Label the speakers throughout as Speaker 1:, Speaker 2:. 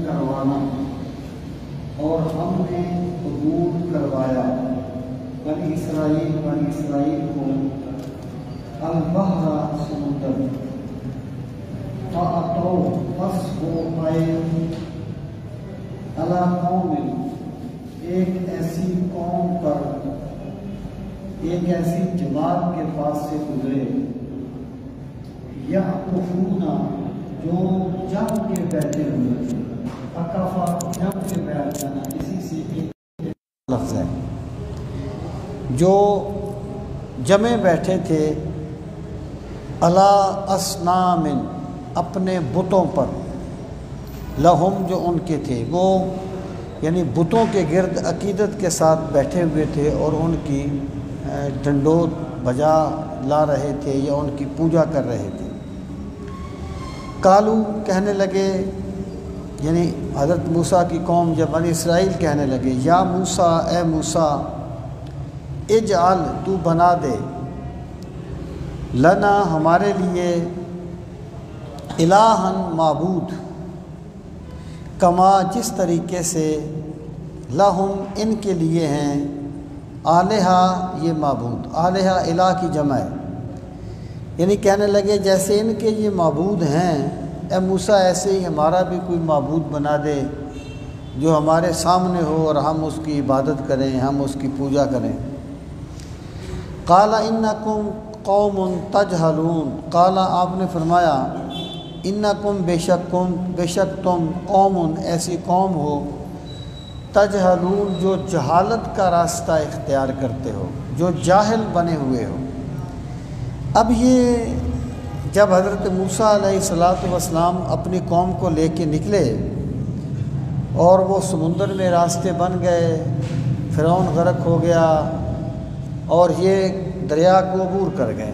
Speaker 1: کروانا، اور ہم نے قبول کروایا بنی اسرائیل کو البحر سمندر، فَأَتَوْا پس وہ آئے عَلَىٰ قَوْمٍ ایک ایسی قوم پر، ایک ایسی جماعت کے پاس سے گزرے، یعکفون جو جم کے بیٹھے ہوئے تھے، عکفہ جم کے بیٹھ جانا، اسی سے ایک لفظ ہے، جو جمے بیٹھے تھے علی اصنام اپنے بتوں پر، لہم جو ان کے تھے، وہ یعنی بتوں کے گرد عقیدت کے ساتھ بیٹھے ہوئے تھے اور ان کی ڈنڈوت بجا لا رہے تھے یا ان کی پوجا کر رہے تھے۔ قالو کہنے لگے، یعنی حضرت موسیٰ کی قوم جب بنی اسرائیل کہنے لگے، یا موسیٰ اے موسیٰ، اجعل تو بنا دے، لنا ہمارے لیے، الہن معبود، کما جس طریقے سے، لہم ان کے لیے ہیں، آلہہ یہ معبود، آلہہ الہ کی جمع ہے، یعنی کہنے لگے جیسے ان کے یہ معبود ہیں، اے موسیٰ ایسے ہی ہمارا بھی کوئی معبود بنا دے جو ہمارے سامنے ہو اور ہم اس کی عبادت کریں، ہم اس کی پوجا کریں۔ قال انکم قوم تجہلون، قال آپ نے فرمایا، انکم بے شک تم قوم ایسی قوم ہو، تجہلون جو جہالت کا راستہ اختیار کرتے ہو، جو جاہل بنے ہوئے ہو۔ اب یہ جب حضرت موسیٰ علیہ السلام اپنی قوم کو لے کے نکلے اور وہ سمندر میں راستے بن گئے، فرعون غرق ہو گیا اور یہ دریا کو عبور کر گئے،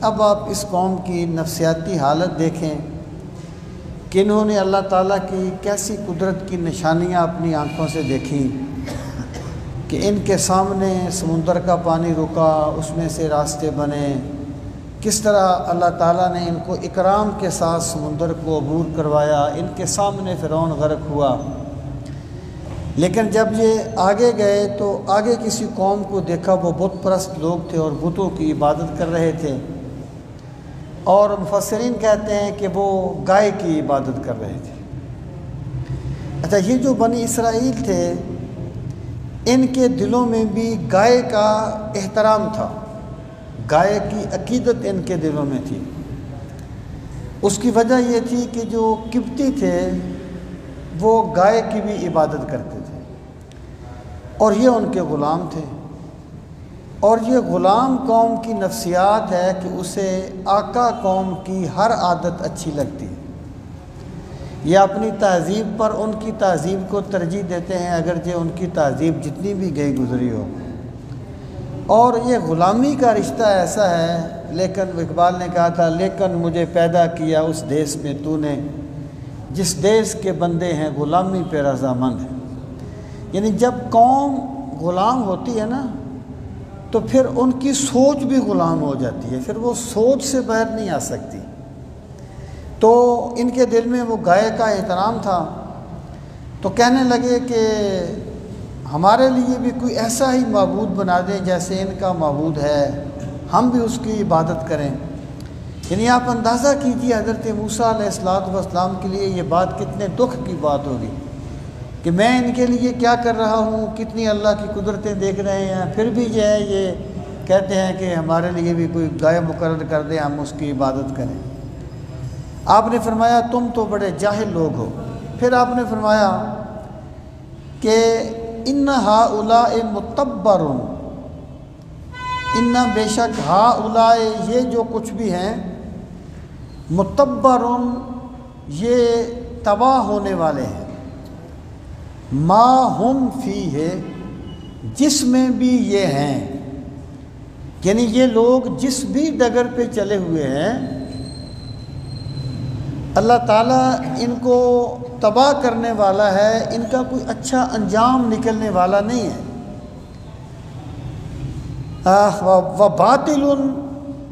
Speaker 1: اب آپ اس قوم کی نفسیاتی حالت دیکھیں کہ انہوں نے اللہ تعالیٰ کی کیسی قدرت کی نشانیاں اپنی آنکھوں سے دیکھیں کہ ان کے سامنے سمندر کا پانی رکا، اس میں سے راستے بنے، کس طرح اللہ تعالیٰ نے ان کو اکرام کے ساتھ سمندر کو عبور کروایا، ان کے سامنے فرعون غرق ہوا۔ لیکن جب یہ آگے گئے تو آگے کسی قوم کو دیکھا، وہ بت پرست لوگ تھے اور بتوں کی عبادت کر رہے تھے، اور مفسرین کہتے ہیں کہ وہ گائے کی عبادت کر رہے تھے۔ اچھا، یہ جو بنی اسرائیل تھے ان کے دلوں میں بھی گائے کا احترام تھا، گائے کی عقیدت ان کے دلوں میں تھی۔ اس کی وجہ یہ تھی کہ جو قبطی تھے وہ گائے کی بھی عبادت کرتے تھے اور یہ ان کے غلام تھے، اور یہ غلام قوم کی نفسیات ہے کہ اسے آقا قوم کی ہر عادت اچھی لگتی ہے، یہ اپنی تہذیب پر ان کی تہذیب کو ترجیح دیتے ہیں اگرچہ ان کی تہذیب جتنی بھی گئی گزری ہو۔ اور یہ غلامی کا رشتہ ایسا ہے، لیکن اقبال نے کہا تھا، لیکن مجھے پیدا کیا اس دیس میں تو نے، جس دیس کے بندے ہیں غلامی پہ رضامند ہیں۔ یعنی جب قوم غلام ہوتی ہے نا تو پھر ان کی سوچ بھی غلام ہو جاتی ہے، پھر وہ سوچ سے باہر نہیں آ سکتی۔ تو ان کے دل میں وہ گائے کا احترام تھا، تو کہنے لگے کہ ہمارے لیے بھی کوئی ایسا ہی معبود بنا دیں جیسے ان کا معبود ہے، ہم بھی اس کی عبادت کریں۔ یعنی آپ اندازہ کیجیے حضرت موسیٰ علیہ السلام کے لیے یہ بات کتنے دکھ کی بات ہوگی کہ میں ان کے لیے کیا کر رہا ہوں، کتنی اللہ کی قدرتیں دیکھ رہے ہیں، پھر بھی جو ہے یہ کہتے ہیں کہ ہمارے لیے بھی کوئی گائے مقرر کر دیں، ہم اس کی عبادت کریں۔ آپ نے فرمایا تم تو بڑے جاہل لوگ ہو۔ پھر آپ نے فرمایا کہ ان ہؤلاء متبر، ان بے شک ہؤلاء یہ جو کچھ بھی ہیں، متبر یہ تباہ ہونے والے ہیں، ما ہم فیہ جس میں بھی یہ ہیں، یعنی یہ لوگ جس بھی ڈگر پہ چلے ہوئے ہیں اللہ تعالیٰ ان کو تباہ کرنے والا ہے، ان کا کوئی اچھا انجام نکلنے والا نہیں ہے۔ وَبَاطِلٌ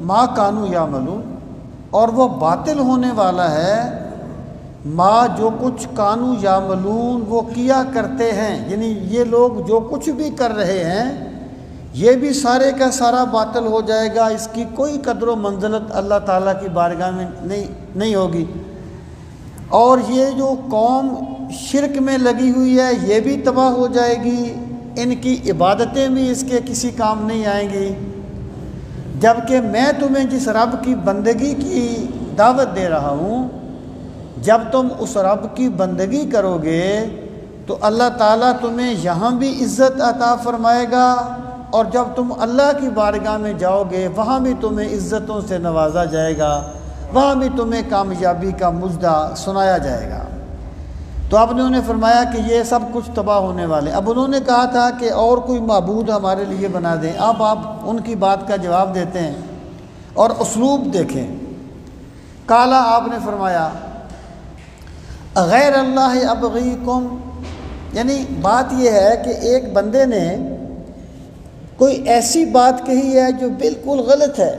Speaker 1: مَا كَانُوا يَعْمَلُونَ، اور وہ باطل ہونے والا ہے ما جو کچھ کانو یعملون وہ کیا کرتے ہیں، یعنی یہ لوگ جو کچھ بھی کر رہے ہیں یہ بھی سارے کا سارا باطل ہو جائے گا، اس کی کوئی قدر و منزلت اللہ تعالیٰ کی بارگاہ میں نہیں ہوگی۔ اور یہ جو قوم شرک میں لگی ہوئی ہے یہ بھی تباہ ہو جائے گی، ان کی عبادتیں بھی اس کے کسی کام نہیں آئیں گی، جبکہ میں تمہیں جس رب کی بندگی کی دعوت دے رہا ہوں، جب تم اس رب کی بندگی کرو گے تو اللہ تعالیٰ تمہیں یہاں بھی عزت عطا فرمائے گا، اور جب تم اللہ کی بارگاہ میں جاؤ گے وہاں بھی تمہیں عزتوں سے نوازا جائے گا، وہاں بھی تمہیں کامیابی کا مژدہ سنایا جائے گا۔ تو اب نے انہیں فرمایا کہ یہ سب کچھ تباہ ہونے والے۔ اب انہوں نے کہا تھا کہ اور کوئی معبود ہمارے لیے بنا دیں، اب آپ ان کی بات کا جواب دیتے ہیں اور اسلوب دیکھیں۔ کالا، آپ نے فرمایا غیر اللہ ابغیکم، یعنی بات یہ ہے کہ ایک بندے نے کوئی ایسی بات کہی ہے جو بالکل غلط ہے،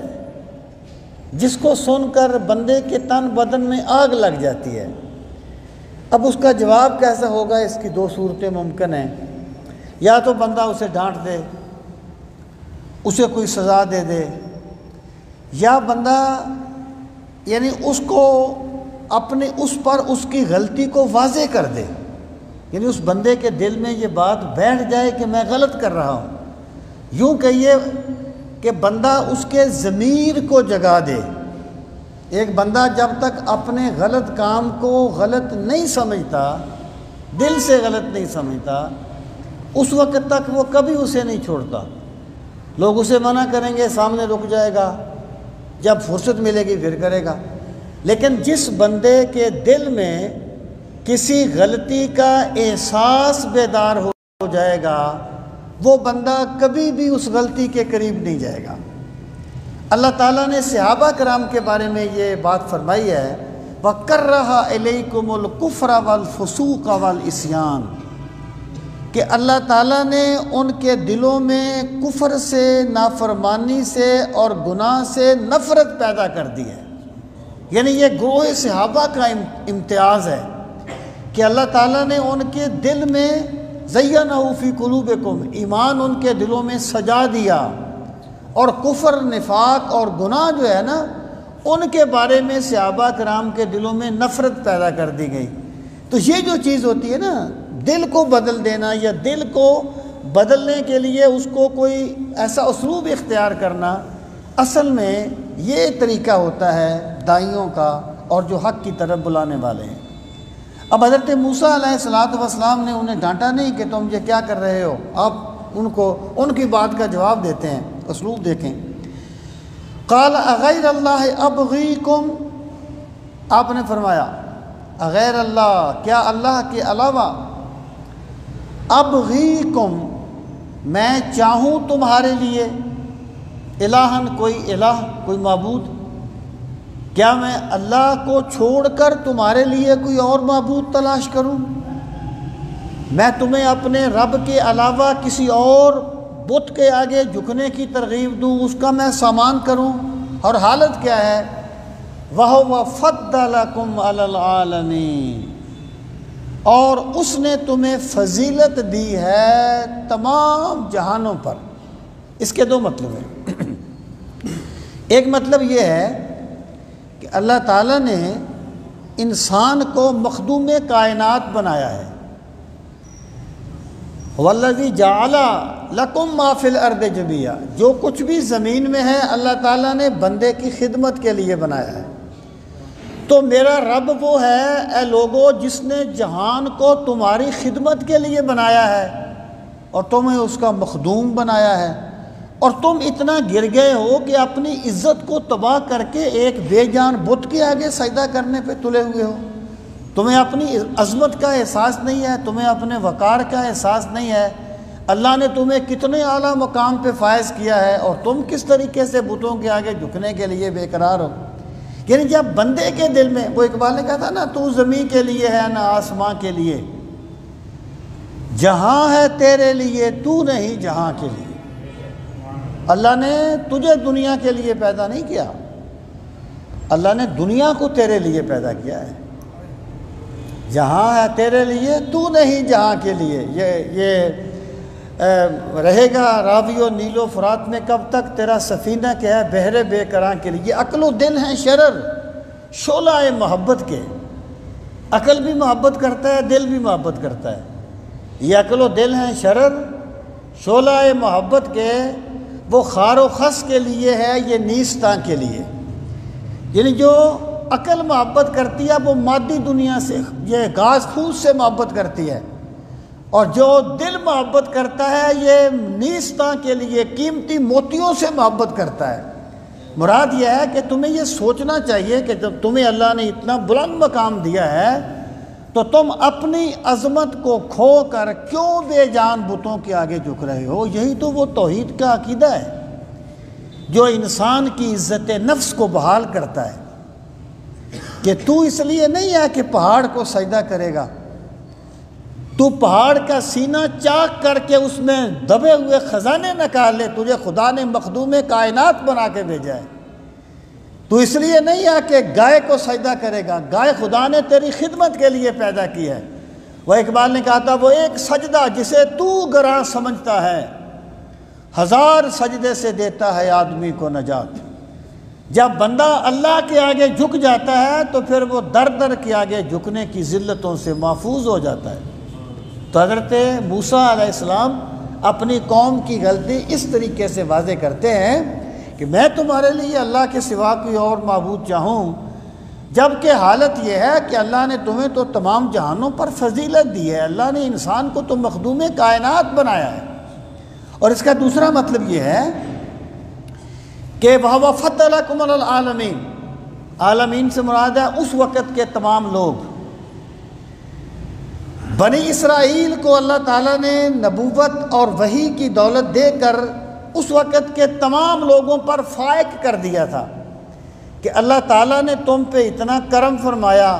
Speaker 1: جس کو سن کر بندے کے تن بدن میں آگ لگ جاتی ہے۔ اب اس کا جواب کیسا ہوگا، اس کی دو صورتیں ممکن ہیں، یا تو بندہ اسے ڈانٹ دے، اسے کوئی سزا دے دے، یا بندہ یعنی اس کو اپنے اس پر اس کی غلطی کو واضح کر دے، یعنی اس بندے کے دل میں یہ بات بیٹھ جائے کہ میں غلط کر رہا ہوں۔ یوں کہیے کہ بندہ اس کے ضمیر کو جگا دے۔ ایک بندہ جب تک اپنے غلط کام کو غلط نہیں سمجھتا، دل سے غلط نہیں سمجھتا، اس وقت تک وہ کبھی اسے نہیں چھوڑتا۔ لوگ اسے منع کریں گے، سامنے رک جائے گا، جب فرصت ملے گی پھر کرے گا۔ لیکن جس بندے کے دل میں کسی غلطی کا احساس بیدار ہو جائے گا، وہ بندہ کبھی بھی اس غلطی کے قریب نہیں جائے گا۔ اللہ تعالیٰ نے صحابہ کرام کے بارے میں یہ بات فرمائی ہے، وَكَرَّهَ إِلَيْكُمُ الْكُفْرَ وَالْفُسُوقَ وَالْعِصْيَانَ، کہ اللہ تعالیٰ نے ان کے دلوں میں کفر سے، نافرمانی سے اور گناہ سے نفرت پیدا کر دی ہے۔ یعنی یہ گروہ صحابہ کا امتیاز ہے کہ اللہ تعالیٰ نے ان کے دل میں زَيَّنَهُ فِي قُلُوبِكُمْ، ایمان ان کے دلوں میں سجا دیا، اور کفر، نفاق اور گناہ جو ہے نا، ان کے بارے میں صحابہ کرام کے دلوں میں نفرت پیدا کر دی گئی۔ تو یہ جو چیز ہوتی ہے نا، دل کو بدل دینا، یا دل کو بدلنے کے لیے اس کو کوئی ایسا اسلوب اختیار کرنا، اصل میں یہ طریقہ ہوتا ہے دائیوں کا اور جو حق کی طرف بلانے والے ہیں۔ اب حضرت موسیٰ علیہ السلام نے انہیں ڈانٹا نہیں کہ تم یہ کیا کر رہے ہو، آپ ان کی بات کا جواب دیتے ہیں۔ اسلوب دیکھیں، قال اغیر اللہ ابغیکم، آپ نے فرمایا اغیر اللہ، کیا اللہ کے علاوہ، ابغیکم، میں چاہوں تمہارے لیے، الہن، کوئی الہ، کوئی معبود، کیا میں اللہ کو چھوڑ کر تمہارے لیے کوئی اور معبود تلاش کروں؟ میں تمہیں اپنے رب کے علاوہ کسی اور بت کے آگے جھکنے کی ترغیب دوں، اس کا میں سامان کروں؟ اور حالت کیا ہے، وَهُوَ فَضَّلَكُمْ عَلَى الْعَالَمِينَ، اور اس نے تمہیں فضیلت دی ہے تمام جہانوں پر۔ اس کے دو مطلب ہیں۔ ایک مطلب یہ ہے کہ اللہ تعالیٰ نے انسان کو مخدوم کائنات بنایا ہے۔ وَالَّذِي جَعَلَ لَكُمْ مَا فِي الْأَرْضِ جَمِيعًا، جو کچھ بھی زمین میں ہے اللہ تعالیٰ نے بندے کی خدمت کے لیے بنایا ہے۔ تو میرا رب وہ ہے اے لوگو جس نے جہان کو تمہاری خدمت کے لیے بنایا ہے، اور تمہیں اس کا مخدوم بنایا ہے، اور تم اتنا گر گئے ہو کہ اپنی عزت کو تباہ کر کے ایک بے جان بت کے آگے سجدہ کرنے پہ تلے ہوئے ہو۔ تمہیں اپنی عظمت کا احساس نہیں ہے، تمہیں اپنے وقار کا احساس نہیں ہے۔ اللہ نے تمہیں کتنے اعلیٰ مقام پہ فائز کیا ہے، اور تم کس طریقے سے بتوں کے آگے جھکنے کے لیے بے قرار ہو۔ یعنی جب بندے کے دل میں، وہ اقبال نے کہا تھا نا، تو زمین کے لیے ہے نہ آسماں کے لیے، جہاں ہے تیرے لیے تو نہیں جہاں کے لیے۔ اللہ نے تجھے دنیا کے لیے پیدا نہیں کیا، اللہ نے دنیا کو تیرے لیے پیدا کیا ہے۔ جہاں ہے تیرے لیے تو نہیں جہاں کے لیے. یہ رہے گا راوی و نیل و فرات میں کب تک؟ تیرا سفینہ کیا ہے بحر بے کراں کے لیے. یہ عقل و دل ہیں شرر، شعلہ محبت کے. عقل بھی محبت کرتا ہے، دل بھی محبت کرتا ہے. یہ عقل و دل ہیں شرر، شعلہ محبت کے. وہ خار و خس کے لیے ہے، یہ نیستاں کے لیے. یعنی جو عقل محبت کرتی ہے وہ مادی دنیا سے، یہ گھاس پھوس سے محبت کرتی ہے، اور جو دل محبت کرتا ہے یہ نیستاں کے لیے قیمتی موتیوں سے محبت کرتا ہے. مراد یہ ہے کہ تمہیں یہ سوچنا چاہیے کہ جب تمہیں اللہ نے اتنا بلند مقام دیا ہے تو تم اپنی عظمت کو کھو کر کیوں بے جان بتوں کے آگے جھک رہے ہو. یہی تو وہ توحید کا عقیدہ ہے جو انسان کی عزت نفس کو بحال کرتا ہے کہ تو اس لیے نہیں ہے کہ پہاڑ کو سجدہ کرے گا، تو پہاڑ کا سینہ چاک کر کے اس میں دبے ہوئے خزانے نکال لے. تجھے خدا نے مخدوم کائنات بنا کے بھیجا ہے. تو اس لیے نہیں ہے کہ گائے کو سجدہ کرے گا، گائے خدا نے تیری خدمت کے لیے پیدا کی ہے. وہ اقبال نے کہا تھا وہ ایک سجدہ جسے تو گراں سمجھتا ہے، 1000 سجدے سے دیتا ہے آدمی کو نجات. جب بندہ اللہ کے آگے جھک جاتا ہے تو پھر وہ در در کے آگے جھکنے کی ذلتوں سے محفوظ ہو جاتا ہے. تو حضرت موسیٰ علیہ السلام اپنی قوم کی غلطی اس طریقے سے واضح کرتے ہیں کہ میں تمہارے لیے اللہ کے سوا کوئی اور معبود چاہوں، جبکہ حالت یہ ہے کہ اللہ نے تمہیں تو تمام جہانوں پر فضیلت دی ہے. اللہ نے انسان کو تو مخدوم کائنات بنایا ہے. اور اس کا دوسرا مطلب یہ ہے کہ وَهُوَ فَضَّلَكُمْ عَلَى الْعَالَمِينَ. عالمین سے مراد ہے اس وقت کے تمام لوگ. بنی اسرائیل کو اللہ تعالیٰ نے نبوت اور وحی کی دولت دے کر اس وقت کے تمام لوگوں پر فائق کر دیا تھا کہ اللہ تعالیٰ نے تم پہ اتنا کرم فرمایا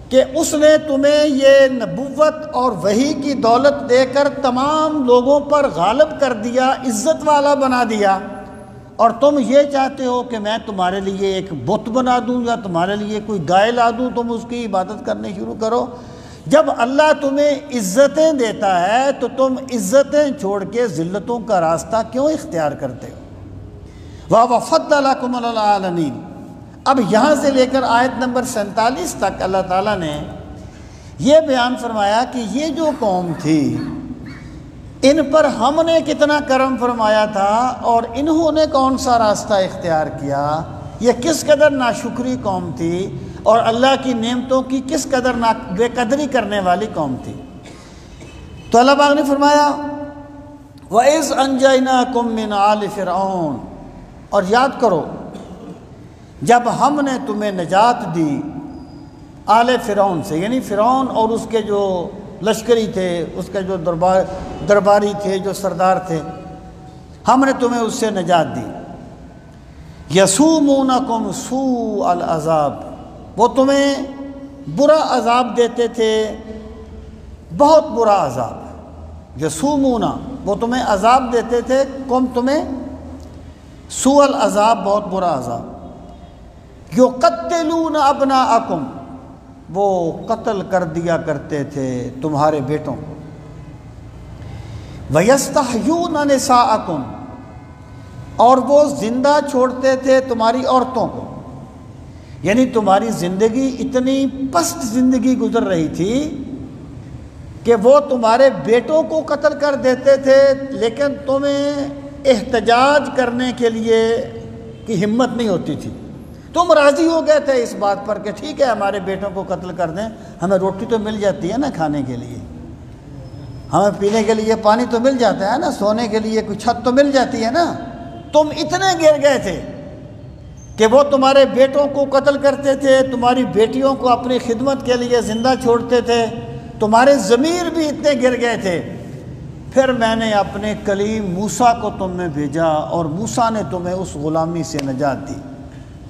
Speaker 1: کہ اس نے تمہیں یہ نبوت اور وحی کی دولت دے کر تمام لوگوں پر غالب کر دیا، عزت والا بنا دیا. اور تم یہ چاہتے ہو کہ میں تمہارے لیے ایک بت بنا دوں یا تمہارے لیے کوئی گائے لا دوں، تم اس کی عبادت کرنے شروع کرو. جب اللہ تمہیں عزتیں دیتا ہے تو تم عزتیں چھوڑ کے ذلتوں کا راستہ کیوں اختیار کرتے ہو؟ وَهُوَ فَضَّلَكُمْ عَلَى الْعَالَمِينَ. اب یہاں سے لے کر آیت نمبر 47 تک اللہ تعالیٰ نے یہ بیان فرمایا کہ یہ جو قوم تھی ان پر ہم نے کتنا کرم فرمایا تھا اور انہوں نے کون سا راستہ اختیار کیا. یہ کس قدر ناشکری قوم تھی اور اللہ کی نعمتوں کی کس قدر بے قدری کرنے والی قوم تھی. تو اللہ پاک نے فرمایا وَإِذْ أَنْجَيْنَاكُمْ مِنْ آلِ فِرْعَوْنَ. اور یاد کرو جب ہم نے تمہیں نجات دی آل فرعون سے، یعنی فرعون اور اس کے جو لشکری تھے، اس کے جو درباری تھے، جو سردار تھے، ہم نے تمہیں اس سے نجات دی. یسومونکم سوء العذاب. وہ تمہیں برا عذاب دیتے تھے، بہت برا عذاب. یسومونا وہ تمہیں عذاب دیتے تھے، تمہیں سوء العذاب بہت برا عذاب. یقتلون ابناءکم وہ قتل کر دیا کرتے تھے تمہارے بیٹوں کو. وَيَسْتَحْيُونَ نِسَاءَكُمْ اور وہ زندہ چھوڑتے تھے تمہاری عورتوں کو. یعنی تمہاری زندگی اتنی پست زندگی گزر رہی تھی کہ وہ تمہارے بیٹوں کو قتل کر دیتے تھے، لیکن تمہیں احتجاج کرنے کے لیے کی ہمت نہیں ہوتی تھی. تم راضی ہو گئے تھے اس بات پر کہ ٹھیک ہے ہمارے بیٹوں کو قتل کر دیں، ہمیں روٹی تو مل جاتی ہے نا کھانے کے لیے، ہمیں پینے کے لیے پانی تو مل جاتا ہے نا، سونے کے لیے کوئی چھت تو مل جاتی ہے نا. تم اتنے گر گئے تھے کہ وہ تمہارے بیٹوں کو قتل کرتے تھے، تمہاری بیٹیوں کو اپنی خدمت کے لیے زندہ چھوڑتے تھے، تمہارے ضمیر بھی اتنے گر گئے تھے. پھر میں نے اپنے کلیم موسیٰ کو تم میں بھیجا اور موسیٰ نے تمہیں اس غلامی سے نجات دی.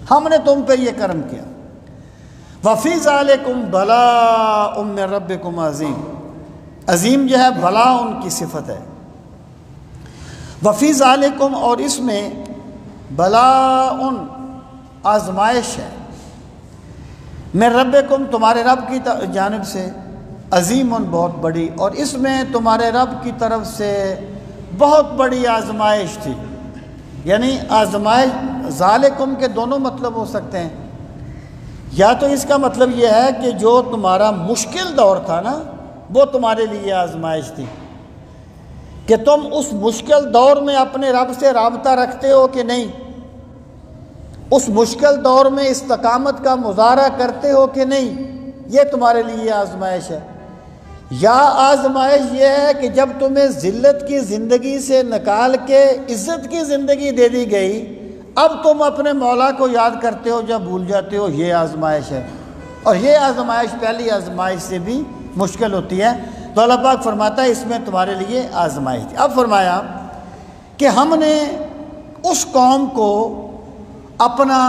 Speaker 1: ہم نے تم پہ یہ کرم کیا. وَفِي ذَلِكُمْ بَلَاءٌ مِّن رَبِّكُمْ عَظِيمٌ. عظیم جو ہے بھلا ان کی صفت ہے. وَفِي ذَلِكُمْ اور اس میں بلاء آزمائش ہے. میں ربکم تمہارے رب کی جانب سے، عظیم بہت بڑی، اور اس میں تمہارے رب کی طرف سے بہت بڑی آزمائش تھی۔ یعنی آزمائش ذالکم کے دونوں مطلب ہو سکتے ہیں، یا تو اس کا مطلب یہ ہے کہ جو تمہارا مشکل دور تھا نا وہ تمہارے لیے آزمائش تھی، کہ تم اس مشکل دور میں اپنے رب سے رابطہ رکھتے ہو کہ نہیں، اس مشکل دور میں استقامت کا مظاہرہ کرتے ہو کہ نہیں، یہ تمہارے لیے آزمائش ہے۔ یا آزمائش یہ ہے کہ جب تمہیں ذلت کی زندگی سے نکال کے عزت کی زندگی دے دی گئی، اب تم اپنے مولا کو یاد کرتے ہو جب بھول جاتے ہو، یہ آزمائش ہے۔ اور یہ آزمائش پہلی آزمائش سے بھی مشکل ہوتی ہے، تو اللہ پاک فرماتا ہے اس میں تمہارے لیے آزمائش تھی۔ اب فرمایا کہ ہم نے اس قوم کو اپنا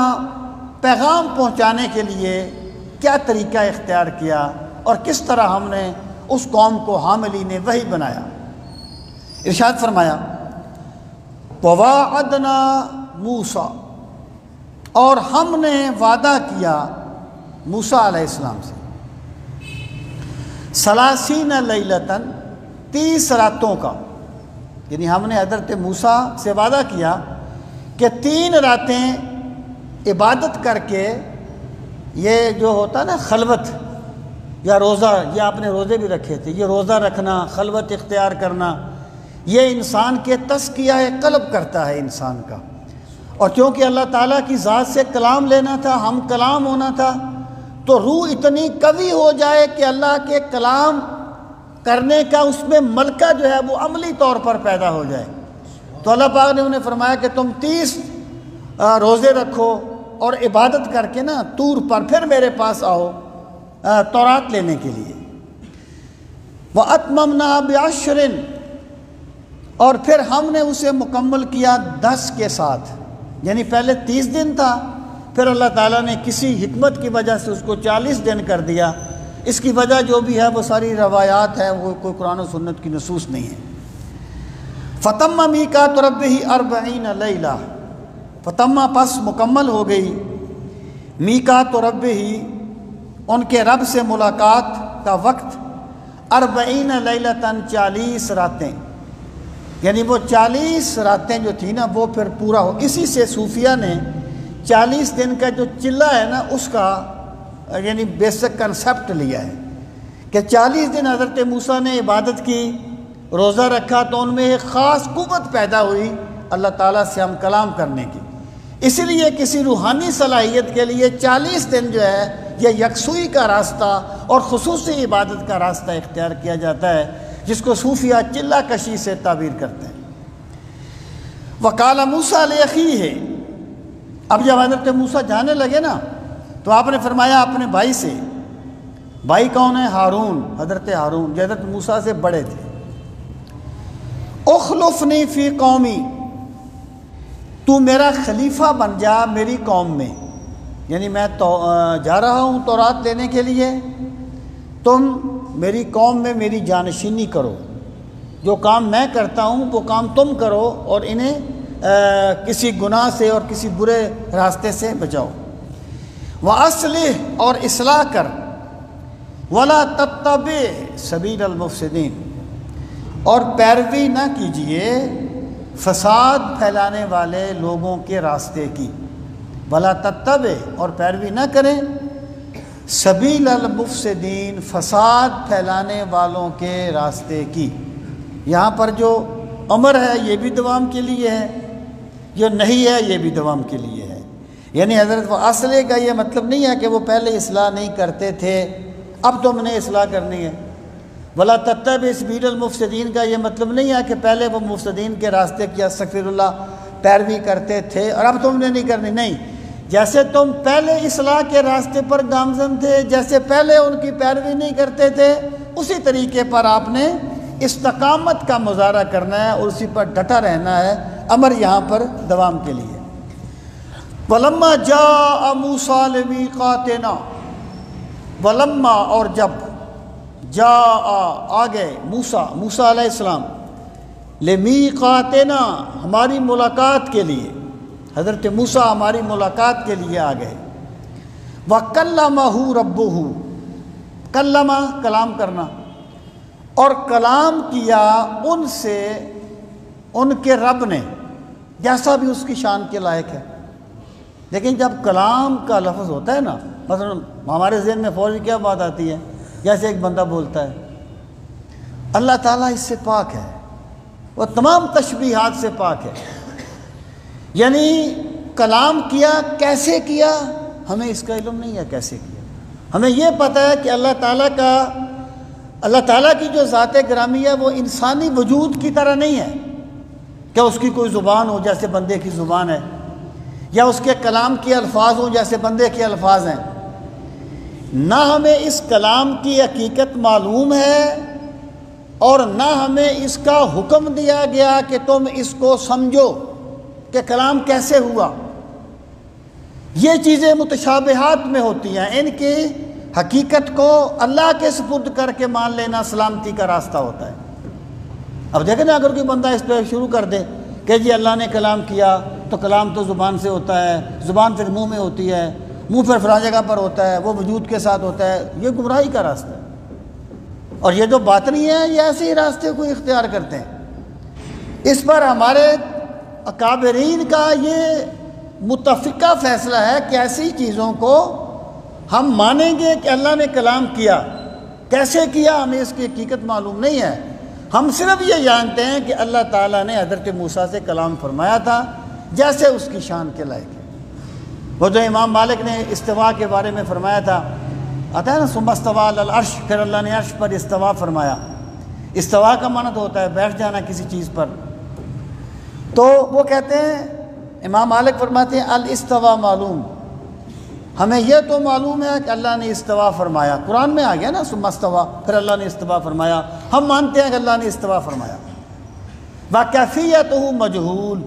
Speaker 1: پیغام پہنچانے کے لیے کیا طریقہ اختیار کیا اور کس طرح ہم نے اس قوم کو حاملین وحی بنایا۔ ارشاد فرمایا وَوَاعَدْنَا موسیٰ، اور ہم نے وعدہ کیا موسیٰ علیہ السلام سے، 30 لیلتاً 30 راتوں کا، یعنی ہم نے حضرت موسیٰ سے وعدہ کیا کہ 3 راتیں عبادت کر کے، یہ جو ہوتا نا خلوت یا روزہ، یہ آپ نے روزے بھی رکھے تھے، یہ روزہ رکھنا، خلوت اختیار کرنا، یہ انسان کے تزکیہ قلب کرتا ہے انسان کا۔ اور چونکہ اللہ تعالیٰ کی ذات سے کلام لینا تھا، ہم کلام ہونا تھا، تو روح اتنی قوی ہو جائے کہ اللہ کے کلام کرنے کا اس میں ملکہ جو ہے وہ عملی طور پر پیدا ہو جائے۔ تو اللہ پاک نے انہیں فرمایا کہ تم 30 روزے رکھو اور عبادت کر کے نا طور پر پھر میرے پاس آؤ تورات لینے کے لیے۔ وَأَتْمَمْنَا بِعَشْرٍ، اور پھر ہم نے اسے مکمل کیا 10 کے ساتھ، یعنی پہلے 30 دن تھا، پھر اللہ تعالیٰ نے کسی حکمت کی وجہ سے اس کو 40 دن کر دیا۔ اس کی وجہ جو بھی ہے وہ ساری روایات ہیں، وہ کوئی قرآن و سنت کی نصوص نہیں ہے۔ فَتَمَّ مِیقَاتُ رَبِّهِ 40 لیلہ، فتمہ پس مکمل ہو گئی میقات ربہ، ان کے رب سے ملاقات کا وقت، 40 لیلتاً 40 راتیں، یعنی وہ 40 راتیں جو تھیں نا وہ پھر پورا ہو۔ اسی سے صوفیہ نے 40 دن کا جو چلہ ہے نا اس کا یعنی بیسک کنسیپٹ لیا ہے کہ 40 دن حضرت موسیٰ نے عبادت کی، روزہ رکھا، تو ان میں ایک خاص قوت پیدا ہوئی اللہ تعالیٰ سے ہم کلام کرنے کی۔ اسی لیے کسی روحانی صلاحیت کے لیے 40 دن جو ہے یہ یکسوئی کا راستہ اور خصوصی عبادت کا راستہ اختیار کیا جاتا ہے، جس کو صوفیہ چلہ کشی سے تعبیر کرتے ہیں۔ وَقَالَ مُوسَىٰ لِأَخِيهِ، اب جب حضرت موسیٰ جانے لگے نا تو آپ نے فرمایا اپنے بھائی سے، بھائی کون ہے؟ ہارون، حضرت ہارون جو حضرت موسیٰ سے بڑے تھے۔ اخلفنی فی قومی، تو میرا خلیفہ بن جا میری قوم میں، یعنی میں جا رہا ہوں تورات لینے کے لیے، تم میری قوم میں میری جانشینی کرو، جو کام میں کرتا ہوں وہ کام تم کرو اور انہیں کسی گناہ سے اور کسی برے راستے سے بچاؤ۔ وَأَصْلِحْ، اور اصلاح کر، وَلَا تَتَّبِعْ سَبِيلَ الْمُفْسِدِينَ، اور پیروی نہ کیجئے فساد پھیلانے والے لوگوں کے راستے کی۔ وَلَا تَتَّبِعْ، اور پیروی نہ کریں سبیل المفسدین، فساد پھیلانے والوں کے راستے کی۔ یہاں پر جو امر ہے یہ بھی دوام کے لیے ہے، جو نہیں ہے یہ بھی دوام کے لیے ہے۔ یعنی حضرت اصلے کا یہ مطلب نہیں ہے کہ وہ پہلے اصلاح نہیں کرتے تھے اب تم نے اصلاح کرنی ہے۔ وَلَا تَتَّبِعْ سَبِيلَ الْمُفْسِدِينَ کا یہ مطلب نہیں ہے کہ پہلے وہ مفسدین کے راستے کی استغفر اللہ پیروی کرتے تھے اور اب تم نے نہیں کرنی، نہیں، جیسے تم پہلے اصلاح کے راستے پر گامزن تھے، جیسے پہلے ان کی پیروی نہیں کرتے تھے، اسی طریقے پر آپ نے استقامت کا مظاہرہ کرنا ہے اور اسی پر ڈٹا رہنا ہے۔ امر یہاں پر دوام کے لیے۔ وَلَمَّا جَاءَ مُوسَىٰ لِمِیقَاتِنَا، وَلَمَّا، اور جب، جاء، آگئے، موسیٰ علیہ السلام، لِمِیقَاتِنَا، ہماری ملاقات کے لیے، حضرت موسیٰ ہماری ملاقات کے لیے آ گئے۔ وَكَلَّمَهُ رَبُّهُ، کلمہ کلام کرنا، اور کلام کیا ان سے ان کے رب نے جیسا بھی اس کی شان کے لائق ہے۔ لیکن جب کلام کا لفظ ہوتا ہے نا، مثلا ہمارے ذہن میں فوری کیا بات آتی ہے، جیسے ایک بندہ بولتا ہے اللہ تعالیٰ اس سے پاک ہے، وہ تمام تشبیہات سے پاک ہے۔ یعنی کلام کیا، کیسے کیا ہمیں اس کا علم نہیں ہے کیسے کیا۔ ہمیں یہ پتہ ہے کہ اللہ تعالیٰ کی جو ذات گرامی ہے وہ انسانی وجود کی طرح نہیں ہے کہ اس کی کوئی زبان ہو جیسے بندے کی زبان ہے، یا اس کے کلام کے الفاظ ہوں جیسے بندے کے الفاظ ہیں۔ نہ ہمیں اس کلام کی حقیقت معلوم ہے اور نہ ہمیں اس کا حکم دیا گیا کہ تم اس کو سمجھو کہ کلام کیسے ہوا۔ یہ چیزیں متشابہات میں ہوتی ہیں، ان کی حقیقت کو اللہ کے سپرد کر کے مان لینا سلامتی کا راستہ ہوتا ہے۔ اب دیکھیں نا، اگر کوئی بندہ اس پہ شروع کر دے کہ جی اللہ نے کلام کیا تو کلام تو زبان سے ہوتا ہے، زبان پھر منہ میں ہوتی ہے، منہ پھر فلاں جگہ پر ہوتا ہے، وہ وجود کے ساتھ ہوتا ہے، یہ گمراہی کا راستہ ہے۔ اور یہ جو باطنی ہیں یہ ایسے ہی راستے کو اختیار کرتے ہیں۔ اس پر ہمارے اکابرین کا یہ متفقہ فیصلہ ہے کہ ایسی چیزوں کو ہم مانیں گے کہ اللہ نے کلام کیا، کیسے کیا ہمیں اس کی حقیقت معلوم نہیں ہے۔ ہم صرف یہ جانتے ہیں کہ اللہ تعالیٰ نے حضرت موسیٰ سے کلام فرمایا تھا جیسے اس کی شان کے لائق ہے۔ وہ جو امام مالک نے استوا کے بارے میں فرمایا تھا، آتا ہے نا ثم استویٰ علی العرش، پھر اللہ نے عرش پر استوا فرمایا۔ استوا کا معنی تو ہوتا ہے بیٹھ جانا کسی چیز پر۔ تو وہ کہتے ہیں، امام مالک فرماتے ہیں الاستوا معلوم، ہمیں یہ تو معلوم ہے کہ اللہ نے استوا فرمایا، قرآن میں آ گیا نا ثم استوا، پھر اللہ نے استوا فرمایا، ہم مانتے ہیں کہ اللہ نے استوا فرمایا۔ وَكَيْفِيَّتُهُ مجہول،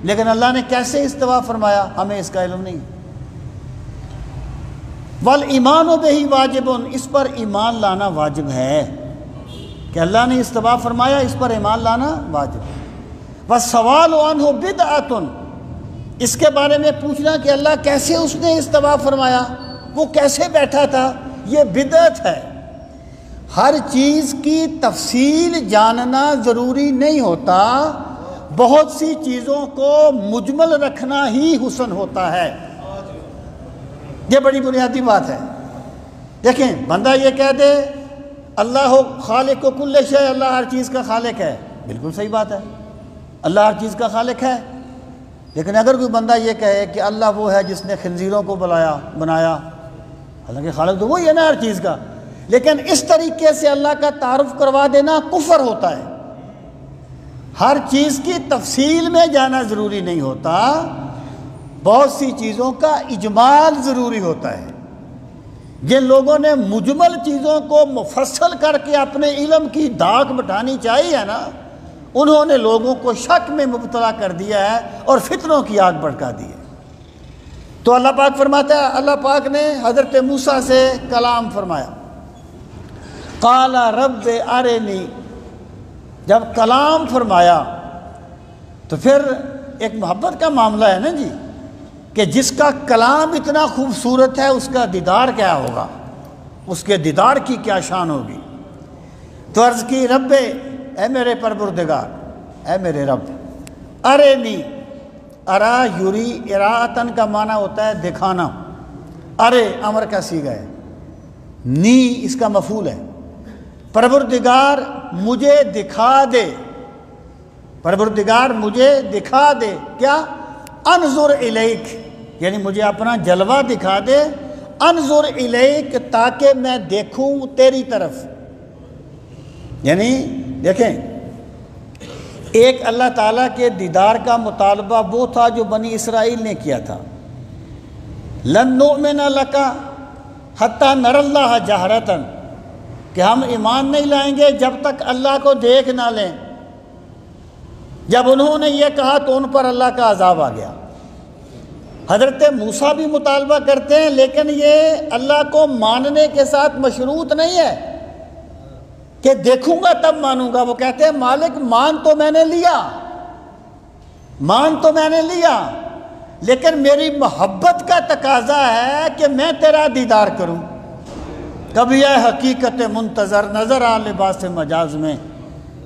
Speaker 1: لیکن اللہ نے کیسے استوا فرمایا ہمیں اس کا علم نہیں۔ وَالْإِيمَانُ بِهِ واجب، اس پر ایمان لانا واجب ہے کہ اللہ نے استوا فرمایا، اس پر ایمان لانا واجب ہے۔ وَالسَّوَالُ عَنْهُ بِدْعَةٌ، اس کے بارے میں پوچھنا کہ اللہ کیسے اس نے استوا فرمایا، وہ کیسے بیٹھا تھا، یہ بدعت ہے۔ ہر چیز کی تفصیل جاننا ضروری نہیں ہوتا، بہت سی چیزوں کو مجمل رکھنا ہی حسن ہوتا ہے۔ یہ بڑی بنیادی بات ہے۔ دیکھیں، بندہ یہ کہہ دے اللہ خالق و کل شے، اللہ ہر چیز کا خالق ہے، بالکل صحیح بات ہے، اللہ ہر چیز کا خالق ہے۔ لیکن اگر کوئی بندہ یہ کہے کہ اللہ وہ ہے جس نے خنزیروں کو بنایا، حالانکہ خالق تو وہی ہے نا ہر چیز کا، لیکن اس طریقے سے اللہ کا تعارف کروا دینا کفر ہوتا ہے۔ ہر چیز کی تفصیل میں جانا ضروری نہیں ہوتا، بہت سی چیزوں کا اجمال ضروری ہوتا ہے۔ جن لوگوں نے مجمل چیزوں کو مفصل کر کے اپنے علم کی داغ بٹھانی چاہیے نا، انہوں نے لوگوں کو شک میں مبتلا کر دیا ہے اور فتنوں کی آگ بھڑکا دی ہے۔ تو اللہ پاک فرماتا ہے، اللہ پاک نے حضرت موسیٰ سے کلام فرمایا، قال رب ارنی، جب کلام فرمایا تو پھر ایک محبت کا معاملہ ہے نا جی، کہ جس کا کلام اتنا خوبصورت ہے اس کا دیدار کیا ہوگا، اس کے دیدار کی کیا شان ہوگی۔ تو عرض کی رب، اے میرے پروردگار، اے میرے رب، ارنی، ارا یوری، اراعتن کا معنی ہوتا ہے دکھانا، ارے امر کا صیغہ ہے، نی اس کا مفعول ہے، پروردگار مجھے دکھا دے، پروردگار مجھے دکھا دے، کیا؟ انظر الیک، یعنی مجھے اپنا جلوہ دکھا دے، انظر الیک، تاکہ میں دیکھوں تیری طرف۔ یعنی دیکھیں، ایک اللہ تعالیٰ کے دیدار کا مطالبہ وہ تھا جو بنی اسرائیل نے کیا تھا، لن نؤمن لک حتی نری اللہ جہرۃ، کہ ہم ایمان نہیں لائیں گے جب تک اللہ کو دیکھ نہ لیں۔ جب انہوں نے یہ کہا تو ان پر اللہ کا عذاب آ گیا۔ حضرت موسیٰ بھی مطالبہ کرتے ہیں، لیکن یہ اللہ کو ماننے کے ساتھ مشروط نہیں ہے کہ دیکھوں گا تب مانوں گا۔ وہ کہتے ہیں مالک مان تو میں نے لیا، مان تو میں نے لیا، لیکن میری محبت کا تقاضا ہے کہ میں تیرا دیدار کروں۔ کبھی ہے حقیقت منتظر نظر آ لباس مجاز میں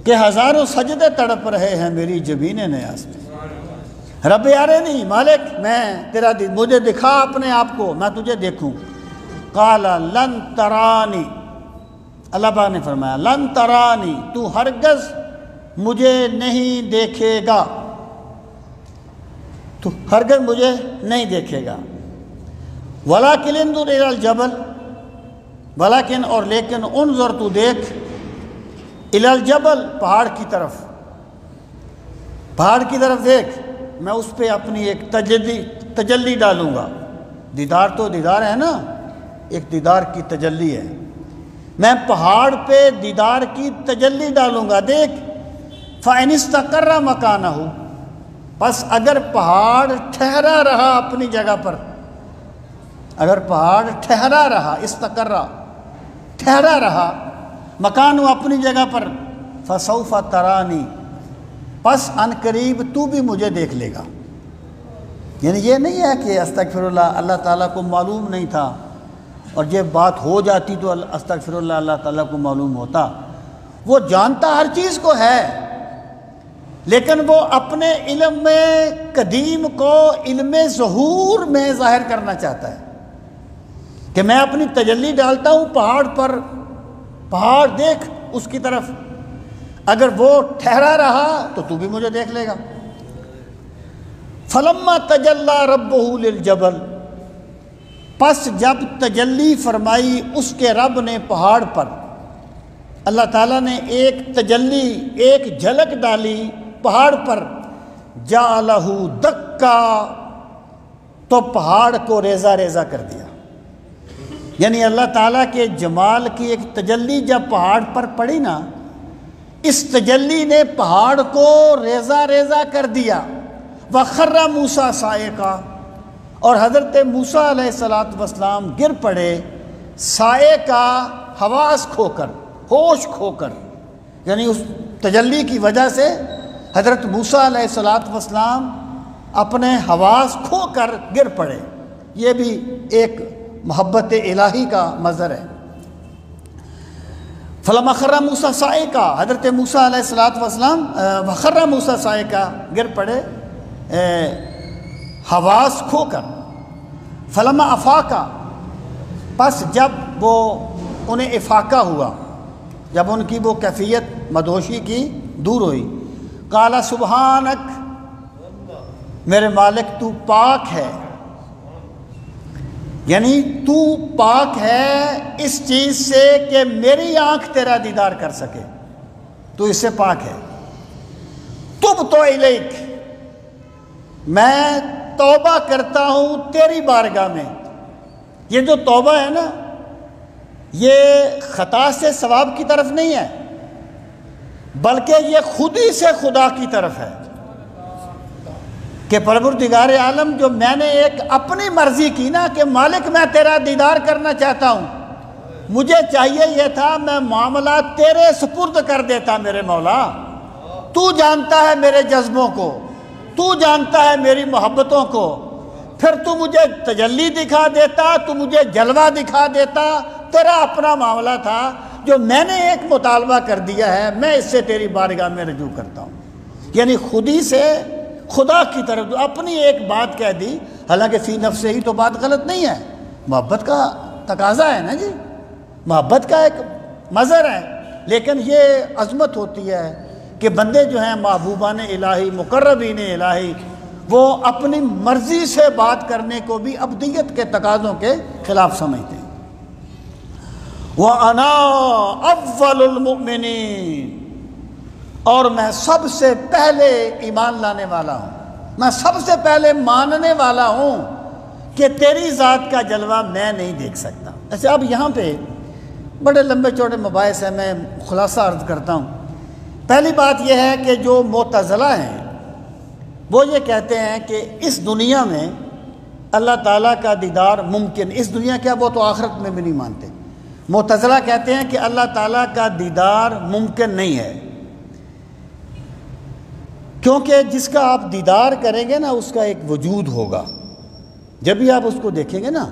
Speaker 1: کہ ہزاروں سجدے تڑپ رہے ہیں میری جبین نیاز میں۔ رب یارے نہیں مالک میں تیرا مجھے دکھا اپنے آپ کو، میں تجھے دیکھوں۔ قال لن ترانی، اللہ پاک نے فرمایا لن ترانی، تو ہرگز مجھے نہیں دیکھے گا، تو ہرگز مجھے نہیں دیکھے گا۔ ولیکن انظر الی الجبل، ولیکن اور لیکن انظر تو دیکھ، الی الجبل پہاڑ کی طرف، پہاڑ کی طرف دیکھ، میں اس پہ اپنی ایک تجلی ڈالوں گا۔ دیدار تو دیدار ہے نا، ایک دیدار کی تجلی ہے، میں پہاڑ پہ دیدار کی تجلی ڈالوں گا۔ دیکھ فَإِنِ اسْتَقَرَّ مَكَانَهُ، بس اگر پہاڑ ٹھہرا رہا اپنی جگہ پر، اگر پہاڑ ٹھہرا رہا، استقرہ ٹھہرا رہا، مکان اپنی جگہ پر، فَسَوْفَ تَرَانِي، پس ان قریب تو بھی مجھے دیکھ لے گا۔ یعنی یہ نہیں ہے کہ استغفر اللہ اللہ تعالیٰ کو معلوم نہیں تھا اور یہ بات ہو جاتی تو استغفر اللہ اللہ تعالیٰ کو معلوم ہوتا، وہ جانتا ہر چیز کو ہے، لیکن وہ اپنے علم میں قدیم کو علم ظہور میں ظاہر کرنا چاہتا ہے کہ میں اپنی تجلی ڈالتا ہوں پہاڑ پر، پہاڑ دیکھ اس کی طرف، اگر وہ ٹھہرا رہا تو تو بھی مجھے دیکھ لے گا۔ فلما تجلی ربہ للجبل، پس جب تجلی فرمائی اس کے رب نے پہاڑ پر، اللہ تعالیٰ نے ایک تجلی، ایک جھلک ڈالی پہاڑ پر، جعلہ دکا، تو پہاڑ کو ریزہ ریزہ کر دیا۔ یعنی اللہ تعالیٰ کے جمال کی ایک تجلی جب پہاڑ پر پڑی نا، اس تجلی نے پہاڑ کو ریزہ ریزہ کر دیا۔ وَخَرَّ مُوسَىٰ صَاعِقًا، اور حضرت موسیٰ علیہ السلام گر پڑے سائے کا حواس کھو کر، ہوش کھو کر، یعنی اس تجلی کی وجہ سے حضرت موسیٰ علیہ السلام اپنے حواس کھو کر گر پڑے۔ یہ بھی ایک محبت الہی کا مظہر ہے۔ فلما خر موسیٰ صاعقا، حضرت موسیٰ علیہ السلام وخر موسیٰ صاعقا، گر پڑے حواس کھو کر۔ فلما افاقا، پس جب وہ انہیں افاقہ ہوا، جب ان کی وہ کیفیت مدہوشی کی دور ہوئی، قال سبحانک، میرے مالک تو پاک ہے، یعنی تو پاک ہے اس چیز سے کہ میری آنکھ تیرا دیدار کر سکے، تو اس سے پاک ہے۔ تبت الیک، میں توبہ کرتا ہوں تیری بارگاہ میں۔ یہ جو توبہ ہے نا، یہ خطا سے ثواب کی طرف نہیں ہے، بلکہ یہ خود ہی سے خدا کی طرف ہے کہ پروردگار عالم، جو میں نے ایک اپنی مرضی کی نا کہ مالک میں تیرا دیدار کرنا چاہتا ہوں، مجھے چاہیے یہ تھا میں معاملات تیرے سپرد کر دیتا میرے مولا، تو جانتا ہے میرے جذبوں کو، تو جانتا ہے میری محبتوں کو، پھر تو مجھے تجلی دکھا دیتا، تو مجھے جلوہ دکھا دیتا، تیرا اپنا معاملہ تھا جو میں نے ایک مطالبہ کر دیا ہے، میں اس سے تیری بارگاہ میں رجوع کرتا ہوں۔ یعنی خود ہی سے خدا کی طرف اپنی ایک بات کہہ دی، حالانکہ فی نفس ہی تو بات غلط نہیں ہے، محبت کا تقاضا ہے نا جی، محبت کا ایک مظہر ہے، لیکن یہ عظمت ہوتی ہے کہ بندے جو ہیں محبوبان الہی، مقربین الہی، وہ اپنی مرضی سے بات کرنے کو بھی ابدیت کے تقاضوں کے خلاف سمجھتے ہیں۔ وَأَنَا أَوَّلُ الْمُؤْمِنِينَ، اور میں سب سے پہلے ایمان لانے والا ہوں، میں سب سے پہلے ماننے والا ہوں کہ تیری ذات کا جلوہ میں نہیں دیکھ سکتا۔ اچھا، اب یہاں پہ بڑے لمبے چوڑے مباحث ہیں، میں خلاصہ عرض کرتا ہوں۔ پہلی بات یہ ہے کہ جو معتزلہ ہیں وہ یہ کہتے ہیں کہ اس دنیا میں اللہ تعالیٰ کا دیدار ممکن، اس دنیا کیا، وہ تو آخرت میں بھی نہیں مانتے۔ معتزلہ کہتے ہیں کہ اللہ تعالیٰ کا دیدار ممکن نہیں ہے، کیونکہ جس کا آپ دیدار کریں گے نا اس کا ایک وجود ہوگا، جب بھی آپ اس کو دیکھیں گے نا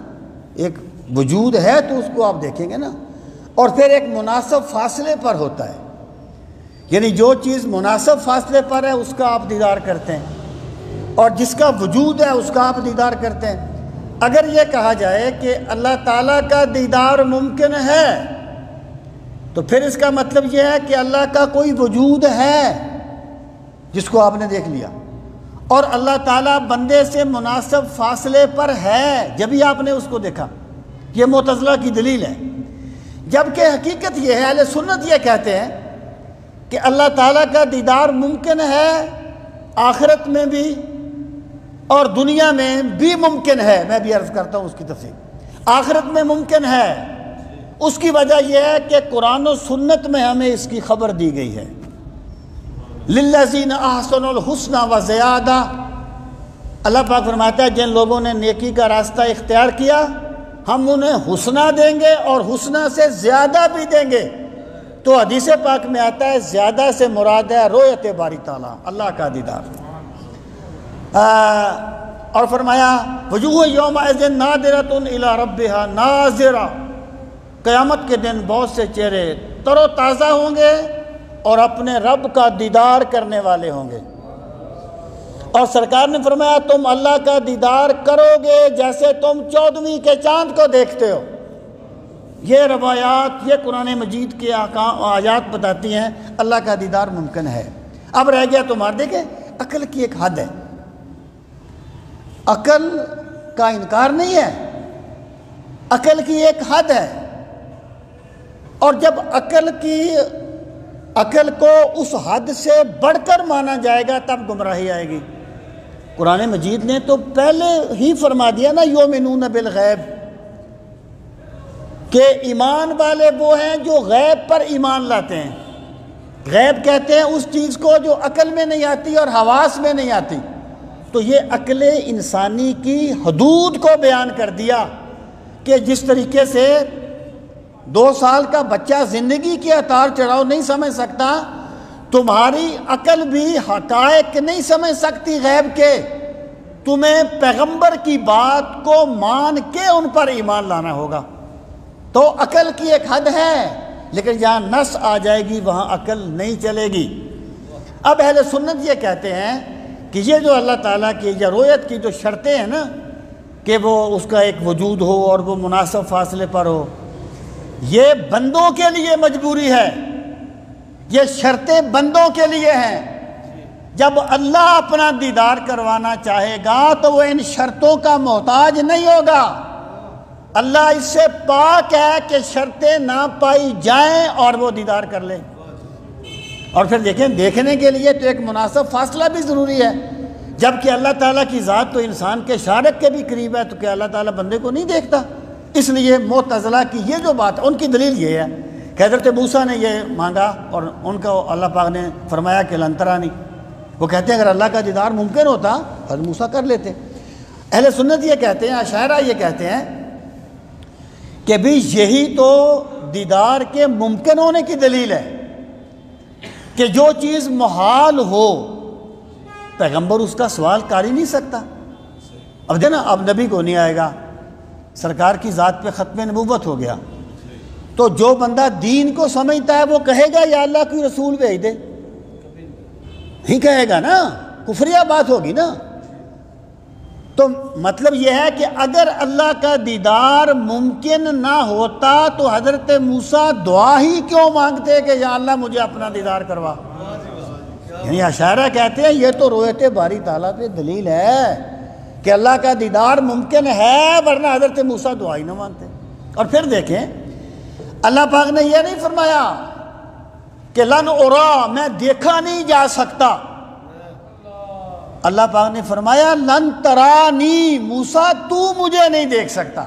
Speaker 1: ایک وجود ہے تو اس کو آپ دیکھیں گے نا، اور پھر ایک مناسب فاصلے پر ہوتا ہے، یعنی جو چیز مناسب فاصلے پر ہے اس کا آپ دیدار کرتے ہیں، اور جس کا وجود ہے اس کا آپ دیدار کرتے ہیں۔ اگر یہ کہا جائے کہ اللہ تعالیٰ کا دیدار ممکن ہے تو پھر اس کا مطلب یہ ہے کہ اللہ کا کوئی وجود ہے جس کو آپ نے دیکھ لیا، اور اللہ تعالیٰ بندے سے مناسب فاصلے پر ہے جبھی آپ نے اس کو دیکھا۔ یہ معتزلہ کی دلیل ہے، جبکہ حقیقت یہ ہے اہل سنت یہ کہتے ہیں کہ اللہ تعالیٰ کا دیدار ممکن ہے، آخرت میں بھی اور دنیا میں بھی ممکن ہے۔ میں بھی عرض کرتا ہوں اس کی تفصیل، آخرت میں ممکن ہے، اس کی وجہ یہ ہے کہ قرآن و سنت میں ہمیں اس کی خبر دی گئی ہے۔ للذین احسنوا الحسنی وزیادہ، اللہ پاک فرماتا ہے جن لوگوں نے نیکی کا راستہ اختیار کیا ہم انہیں حسنہ دیں گے اور حسنہ سے زیادہ بھی دیں گے۔ تو حدیث پاک میں آتا ہے زیادہ سے مراد ہے رؤیت باری تعالیٰ، اللہ کا دیدار۔ اور فرمایا وجوہ یومئذ ناظرۃ الی ربہا ناظرہ، قیامت کے دن بہت سے چہرے تر و تازہ ہوں گے اور اپنے رب کا دیدار کرنے والے ہوں گے۔ اور سرکار نے فرمایا تم اللہ کا دیدار کرو گے جیسے تم 14ویں کے چاند کو دیکھتے ہو۔ یہ روایات، یہ قرآن مجید کے آیات بتاتی ہیں اللہ کا دیدار ممکن ہے۔ اب رہ گیا تمہارے، دیکھیں عقل کی ایک حد ہے، عقل کا انکار نہیں ہے، عقل کی ایک حد ہے، اور جب عقل کو اس حد سے بڑھ کر مانا جائے گا تب گمراہی آئے گی۔ قرآن مجید نے تو پہلے ہی فرما دیا نا یؤمنون بالغیب، کہ ایمان والے وہ ہیں جو غیب پر ایمان لاتے ہیں۔ غیب کہتے ہیں اس چیز کو جو عقل میں نہیں آتی اور حواس میں نہیں آتی۔ تو یہ عقل انسانی کی حدود کو بیان کر دیا کہ جس طریقے سے 2 سال کا بچہ زندگی کے اتار چڑھاؤ نہیں سمجھ سکتا، تمہاری عقل بھی حقائق نہیں سمجھ سکتی غیب کے، تمہیں پیغمبر کی بات کو مان کے ان پر ایمان لانا ہوگا۔ تو عقل کی ایک حد ہے، لیکن جہاں نس آ جائے گی وہاں عقل نہیں چلے گی۔ اب اہل سنت یہ کہتے ہیں کہ یہ جو اللہ تعالیٰ کی یا رؤیت کی جو شرطیں ہیں نا، کہ وہ اس کا ایک وجود ہو اور وہ مناسب فاصلے پر ہو، یہ بندوں کے لیے مجبوری ہے، یہ شرطیں بندوں کے لیے ہیں۔ جب اللہ اپنا دیدار کروانا چاہے گا تو وہ ان شرطوں کا محتاج نہیں ہوگا۔ اللہ اس سے پاک ہے کہ شرطیں نہ پائی جائیں اور وہ دیدار کر لے۔ اور پھر دیکھیں دیکھنے کے لیے تو ایک مناسب فاصلہ بھی ضروری ہے، جبکہ اللہ تعالیٰ کی ذات تو انسان کے شارک کے بھی قریب ہے، تو کیا اللہ تعالیٰ بندے کو نہیں دیکھتا؟ اس لیے معتزلہ کی یہ جو بات ہے ان کی دلیل یہ ہے کہ حضرت موسیٰ نے یہ مانگا اور ان کو اللہ پاک نے فرمایا کہ لن ترانی۔ وہ کہتے ہیں اگر اللہ کا دیدار ممکن ہوتا حضرت موسیٰ کر لیتے۔ اہل سنت یہ کہتے ہیں، اشاعرہ یہ کہتے ہیں کہ بھی یہی تو دیدار کے ممکن ہونے کی دلیل ہے کہ جو چیز محال ہو پیغمبر اس کا سوال کر ہی نہیں سکتا۔ اب دیکھنا اب نبی کو نہیں آئے گا، سرکار کی ذات پہ ختم نبوت ہو گیا، تو جو بندہ دین کو سمجھتا ہے وہ کہے گا یا اللہ کی رسول بھیج دے؟ نہیں کہے گا نا، کفریہ بات ہوگی نا۔ تو مطلب یہ ہے کہ اگر اللہ کا دیدار ممکن نہ ہوتا تو حضرت موسیٰ دعا ہی کیوں مانگتے کہ یا اللہ مجھے اپنا دیدار کروا؟ یعنی اشاعرہ کہتے ہیں یہ تو رؤیت باری تعالیٰ پہ دلیل ہے کہ اللہ کا دیدار ممکن ہے، ورنہ حضرت موسیٰ دعا ہی نہ مانتے۔ اور پھر دیکھیں اللہ پاک نے یہ نہیں فرمایا کہ لن ارا، میں دیکھا نہیں جا سکتا، اللہ پاک نے فرمایا لن ترانی، موسیٰ تو مجھے نہیں دیکھ سکتا۔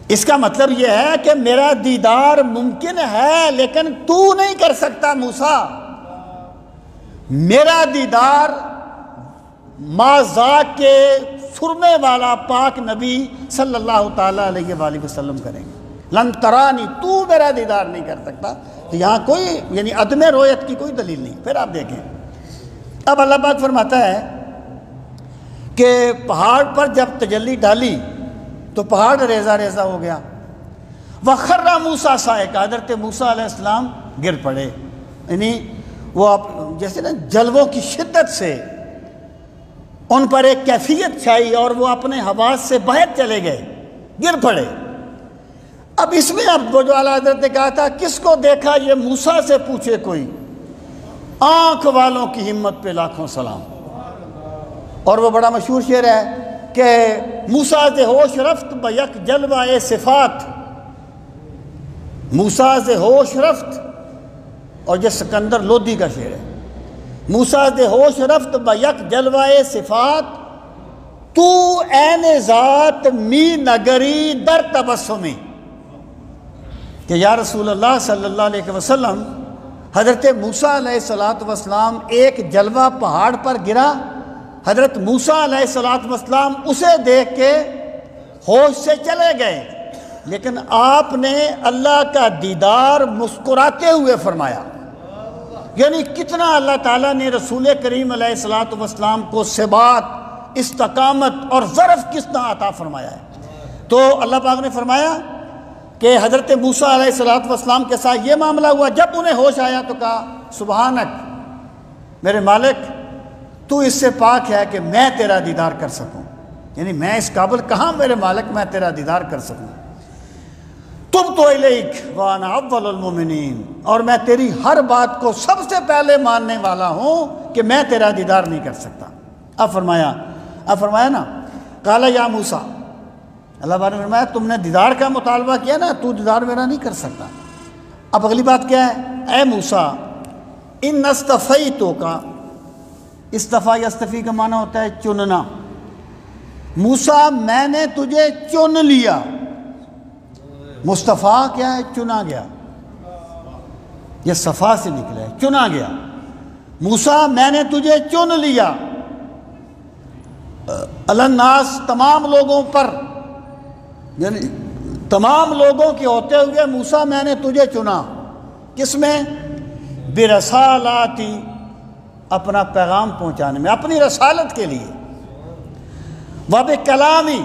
Speaker 1: اس کا مطلب یہ ہے کہ میرا دیدار ممکن ہے لیکن تو نہیں کر سکتا موسیٰ۔ میرا دیدار مازاق کے سرمے والا پاک نبی صلی اللہ تعالیٰ علیہ وآلہ وسلم کریں گے۔ لن ترانی، تو میرا دیدار نہیں کر سکتا۔ تو یہاں کوئی یعنی عدم رؤیت کی کوئی دلیل نہیں۔ پھر آپ دیکھیں اب اللہ پاک فرماتا ہے کہ پہاڑ پر جب تجلی ڈالی تو پہاڑ ریزہ ریزہ ہو گیا. وَخَرَّ مُوسَىٰ صَاعِقًا، حضرت موسیٰ علیہ السلام گر پڑے. یعنی وہ جیسے نا جلووں کی شدت سے ان پر ایک کیفیت چھائی اور وہ اپنے حواس سے باہر چلے گئے، گر پڑے. اب اس میں اب وہ جو اعلیٰ حضرت نے کہا تھا کس کو دیکھا یہ موسیٰ سے پوچھے کوئی، آنکھ والوں کی ہمت پہ لاکھوں سلام. اور وہ بڑا مشہور شعر ہے کہ موسیٰ ز ہوش رفت بیک جلوہ صفات، موسیٰ ز ہوش رفت، اور یہ سکندر لودھی کا شعر ہے. موسیٰ ز ہوش رفت بیک جلوہ صفات، تو عین ذات می نگری در تبسمی. کہ یا رسول اللہ صلی اللہ علیہ وسلم، حضرت موسیٰ علیہ السلام ایک جلوہ پہاڑ پر گرا، حضرت موسیٰ علیہ السلام اسے دیکھ کے ہوش سے چلے گئے، لیکن آپ نے اللہ کا دیدار مسکراتے ہوئے فرمایا. یعنی کتنا اللہ تعالیٰ نے رسول کریم علیہ السلام کو ثبات، استقامت اور ظرف کتنا عطا فرمایا ہے. تو اللہ پاک نے فرمایا کہ حضرت موسیٰ علیہ السلام کے ساتھ یہ معاملہ ہوا. جب انہیں ہوش آیا تو کہا سبحانک، میرے مالک تو اس سے پاک ہے کہ میں تیرا دیدار کر سکوں. یعنی میں اس قابل کہاں میرے مالک میں تیرا دیدار کر سکوں. تبت الیک وانا اول المؤمنین، اور میں تیری ہر بات کو سب سے پہلے ماننے والا ہوں کہ میں تیرا دیدار نہیں کر سکتا. اب فرمایا نا قال یا موسیٰ، اللہ تعالیٰ نے فرمایا تم نے دیدار کا مطالبہ کیا نا، تو دیدار میرا نہیں کر سکتا. اب اگلی بات کیا ہے؟ اے موسیٰ ان اصطفیتک، استفا یستفی کا معنی ہوتا ہے چننا. موسیٰ میں نے تجھے چن لیا. مصطفیٰ کیا ہے؟ چنا گیا. یہ صفا سے نکلا ہے، چنا گیا. موسیٰ میں نے تجھے چن لیا. الناس تمام لوگوں پر، یعنی تمام لوگوں کے ہوتے ہوئے موسیٰ میں نے تجھے چنا. کس میں؟ برسالاتی، اپنا پیغام پہنچانے میں، اپنی رسالت کے لیے. وبکلامی،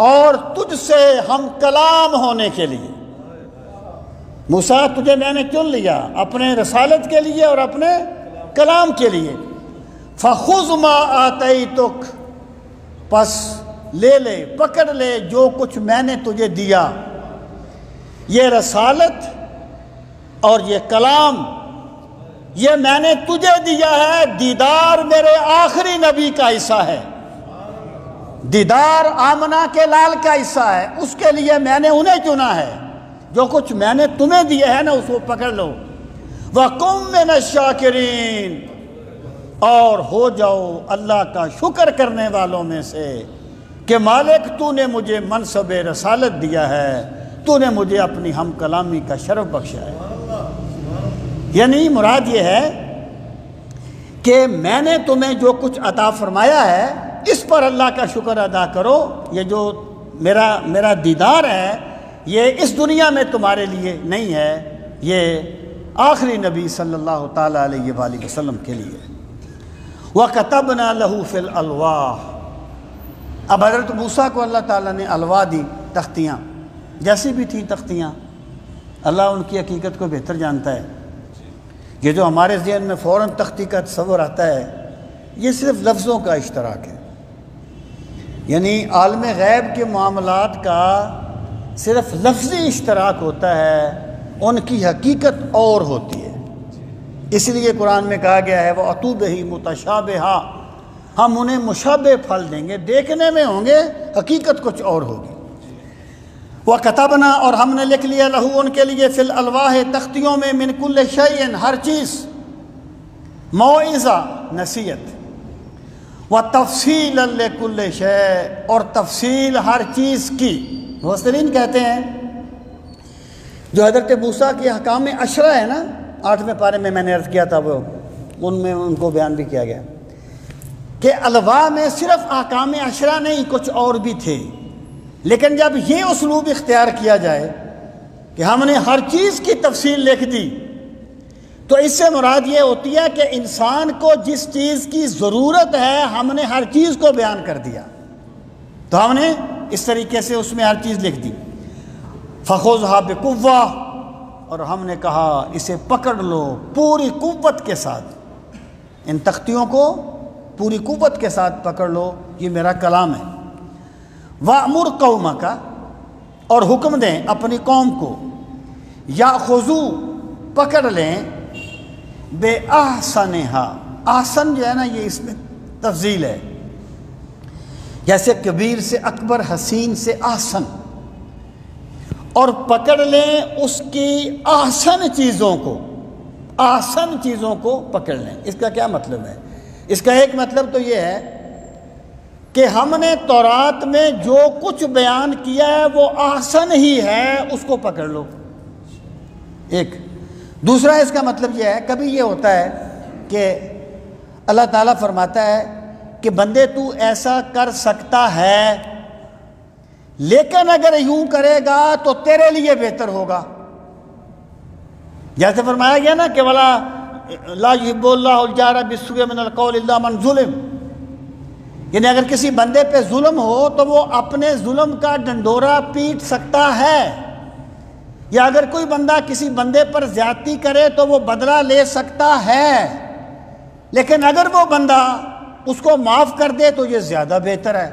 Speaker 1: اور تجھ سے ہم کلام ہونے کے لیے. موسیٰ تجھے میں نے چن لیا اپنے رسالت کے لیے اور اپنے کلام کے لیے. فخذ ما آتیتک، پس لے پکڑ لے جو کچھ میں نے تجھے دیا. یہ رسالت اور یہ کلام یہ میں نے تجھے دیا ہے. دیدار میرے آخری نبی کا حصہ ہے، دیدار آمنہ کے لال کا حصہ ہے، اس کے لیے میں نے انہیں چنا ہے. جو کچھ میں نے تمہیں دیا ہے نا اس کو پکڑ لو. وَقُم مِّنَ الشَّاكِرِينَ، اور ہو جاؤ اللہ کا شکر کرنے والوں میں سے کہ مالک تو نے مجھے منصب رسالت دیا ہے، تو نے مجھے اپنی ہم کلامی کا شرف بخشا ہے. یعنی مراد یہ ہے کہ میں نے تمہیں جو کچھ عطا فرمایا ہے اس پر اللہ کا شکر ادا کرو. یہ جو میرا دیدار ہے یہ اس دنیا میں تمہارے لیے نہیں ہے، یہ آخری نبی صلی اللہ تعالیٰ علیہ وآلہ وسلم کے لیے. وَكَتَبْنَا لَهُ فِي الْأَلْوَاحِ، اب حضرت موسیٰ کو اللہ تعالیٰ نے الواح دی، تختیاں جیسی بھی تھیں تختیاں. اللہ ان کی حقیقت کو بہتر جانتا ہے. یہ جو ہمارے ذہن میں فوراً تختی کا تصور آتا ہے یہ صرف لفظوں کا اشتراک ہے. یعنی عالم غیب کے معاملات کا صرف لفظی اشتراک ہوتا ہے، ان کی حقیقت اور ہوتی ہے. اس لیے قرآن میں کہا گیا ہے وَأْتُوا بِهِ مُتَشَابِهًا، ہم انہیں مشابہ پھل دیں گے، دیکھنے میں ہوں گے حقیقت کچھ اور ہوگی. وَكَتَبْنَا، اور ہم نے لکھ لیا لہو ان کے لیے فی الالواح تختیوں میں من کل شیء ہر چیز، موعظہ نصیحت، وتفصیلا لکل شیء، اور تفصیل ہر چیز کی. مفسرین کہتے ہیں جو حضرت موسیٰ کے احکام عشرہ ہے نا 8ویں پارے میں نے عرض کیا تھا، وہ ان میں ان کو بیان بھی کیا گیا کہ الواح میں صرف احکام عشرہ نہیں کچھ اور بھی تھے. لیکن جب یہ اسلوب اختیار کیا جائے کہ ہم نے ہر چیز کی تفصیل لکھ دی تو اس سے مراد یہ ہوتی ہے کہ انسان کو جس چیز کی ضرورت ہے ہم نے ہر چیز کو بیان کر دیا، تو ہم نے اس طریقے سے اس میں ہر چیز لکھ دی۔ فَخُذْهَا بِقُوَّةٍ، اور ہم نے کہا اسے پکڑ لو پوری قوت کے ساتھ، ان تختیوں کو پوری قوت کے ساتھ پکڑ لو، یہ میرا کلام ہے۔ وَأْمُرْ قَوْمَكَ، اور حکم دیں اپنی قوم کو، يَأْخُذُوا، پکڑ لیں، بِأَحْسَنِهَا، احسن جو ہے نا یہ اس میں تفضیل ہے، جیسے کبیر سے اکبر، حسین سے احسن، اور پکڑ لیں اس کی احسن چیزوں کو، احسن چیزوں کو پکڑ لیں۔ اس کا کیا مطلب ہے؟ اس کا ایک مطلب تو یہ ہے کہ ہم نے تورات میں جو کچھ بیان کیا ہے وہ احسن ہی ہے، اس کو پکڑ لو، ایک۔ دوسرا اس کا مطلب یہ ہے، کبھی یہ ہوتا ہے کہ اللہ تعالیٰ فرماتا ہے کہ بندے تو ایسا کر سکتا ہے، لیکن اگر یوں کرے گا تو تیرے لیے بہتر ہوگا۔ جیسے فرمایا گیا نا کہ وَلَا لَا يُحِبُّ اللَّهُ الْجَهْرَ بِالسُّوءِ مِنَ الْقَوْلِ إِلَّا مَنْ ظُلِمَ، یعنی اگر کسی بندے پہ ظلم ہو تو وہ اپنے ظلم کا ڈنڈورا پیٹ سکتا ہے، یا اگر کوئی بندہ کسی بندے پر زیادتی کرے تو وہ بدلہ لے سکتا ہے، لیکن اگر وہ بندہ اس کو معاف کر دے تو یہ زیادہ بہتر ہے۔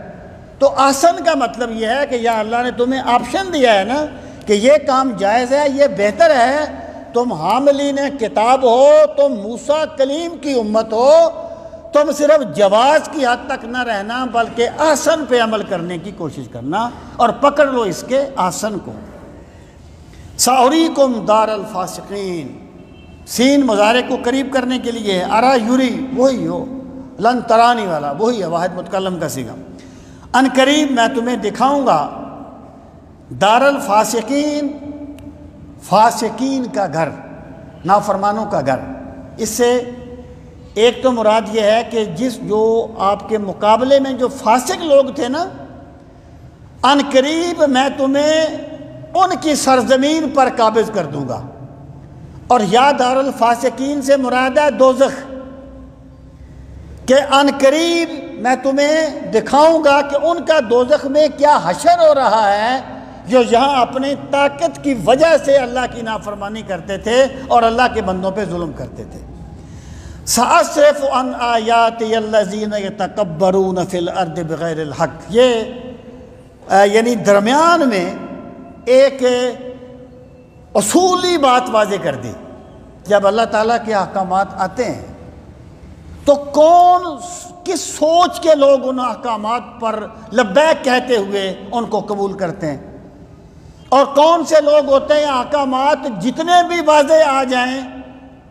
Speaker 1: تو احسن کا مطلب یہ ہے کہ یا اللہ نے تمہیں آپشن دیا ہے نا کہ یہ کام جائز ہے، یہ بہتر ہے، تم حاملین کتاب ہو، تم موسیٰ کلیم کی امت ہو، تم صرف جواز کی حد تک نہ رہنا بلکہ احسن پہ عمل کرنے کی کوشش کرنا، اور پکڑ لو اس کے احسن کو۔ سَأُرِيكُمْ دَارَ الْفَاسِقِينَ، سین مضارع کو قریب کرنے کے لیے ہے، ارا یوری وہی ہو، لن ترانی والا وہی ہے، واحد متکلم کا صیغہ۔ ان قریب میں تمہیں دکھاؤں گا دار الفاسقین، فاسقین کا گھر، نافرمانوں کا گھر۔ اس سے ایک تو مراد یہ ہے کہ جو آپ کے مقابلے میں جو فاسق لوگ تھے نا، ان قریب میں تمہیں ان کی سرزمین پر قابض کر دوں گا، اور یا دار الفاسقین سے مراد ہے دوزخ، کہ ان قریب میں تمہیں دکھاؤں گا کہ ان کا دوزخ میں کیا حشر ہو رہا ہے، جو یہاں اپنی طاقت کی وجہ سے اللہ کی نافرمانی کرتے تھے اور اللہ کے بندوں پہ ظلم کرتے تھے۔ سَأَصْرِفُ عَنْ آيَاتِيَ الَّذِينَ يَتَكَبَّرُونَ فِي الْأَرْضِ بِغَيْرِ الْحَقِّ، یہ یعنی درمیان میں ایک اصولی بات واضح کر دی۔ جب اللہ تعالیٰ کے احکامات آتے ہیں تو کون کس سوچ کے لوگ ان احکامات پر لبیک کہتے ہوئے ان کو قبول کرتے ہیں، اور کون سے لوگ ہوتے ہیں احکامات جتنے بھی واضح آ جائیں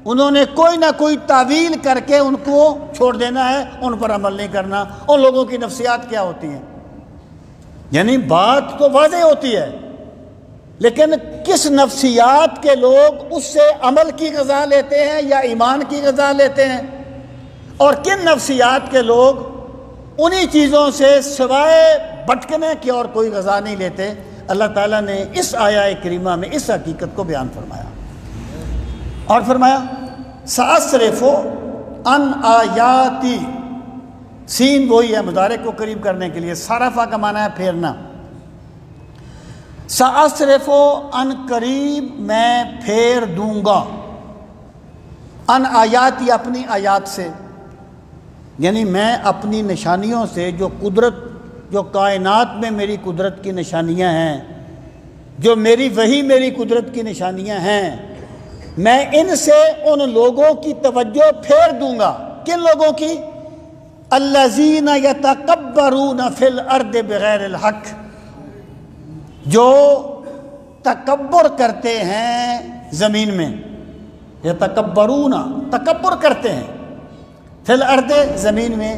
Speaker 1: انہوں نے کوئی نہ کوئی تعویل کر کے ان کو چھوڑ دینا ہے، ان پر عمل نہیں کرنا۔ ان لوگوں کی نفسیات کیا ہوتی ہیں؟ یعنی بات تو واضح ہوتی ہے، لیکن کس نفسیات کے لوگ اس سے عمل کی غذا لیتے ہیں یا ایمان کی غذا لیتے ہیں، اور کن نفسیات کے لوگ انہی چیزوں سے سوائے بھٹکنے کی اور کوئی غذا نہیں لیتے۔ اللہ تعالیٰ نے اس آیہ کریمہ میں اس حقیقت کو بیان فرمایا، اور فرمایا سَأَصْرِفُ عَنْ آیَاتِی، سین وہی ہے مضارع کو قریب کرنے کے لیے، صرفہ کا معنی ہے پھیرنا۔ سَأَصْرِفُ عَنْ قریب میں پھیر دوں گا، عَنْ آیاتی اپنی آیات سے، یعنی میں اپنی نشانیوں سے، جو قدرت، جو کائنات میں میری قدرت کی نشانیاں ہیں، جو میری وہی میری قدرت کی نشانیاں ہیں، میں ان سے ان لوگوں کی توجہ پھیر دوں گا۔ کن لوگوں کی؟ الذین یتکبرون فی الارض بغیر الحق، جو تکبر کرتے ہیں زمین میں، یتکبرون تکبر کرتے ہیں، فی الارض زمین میں،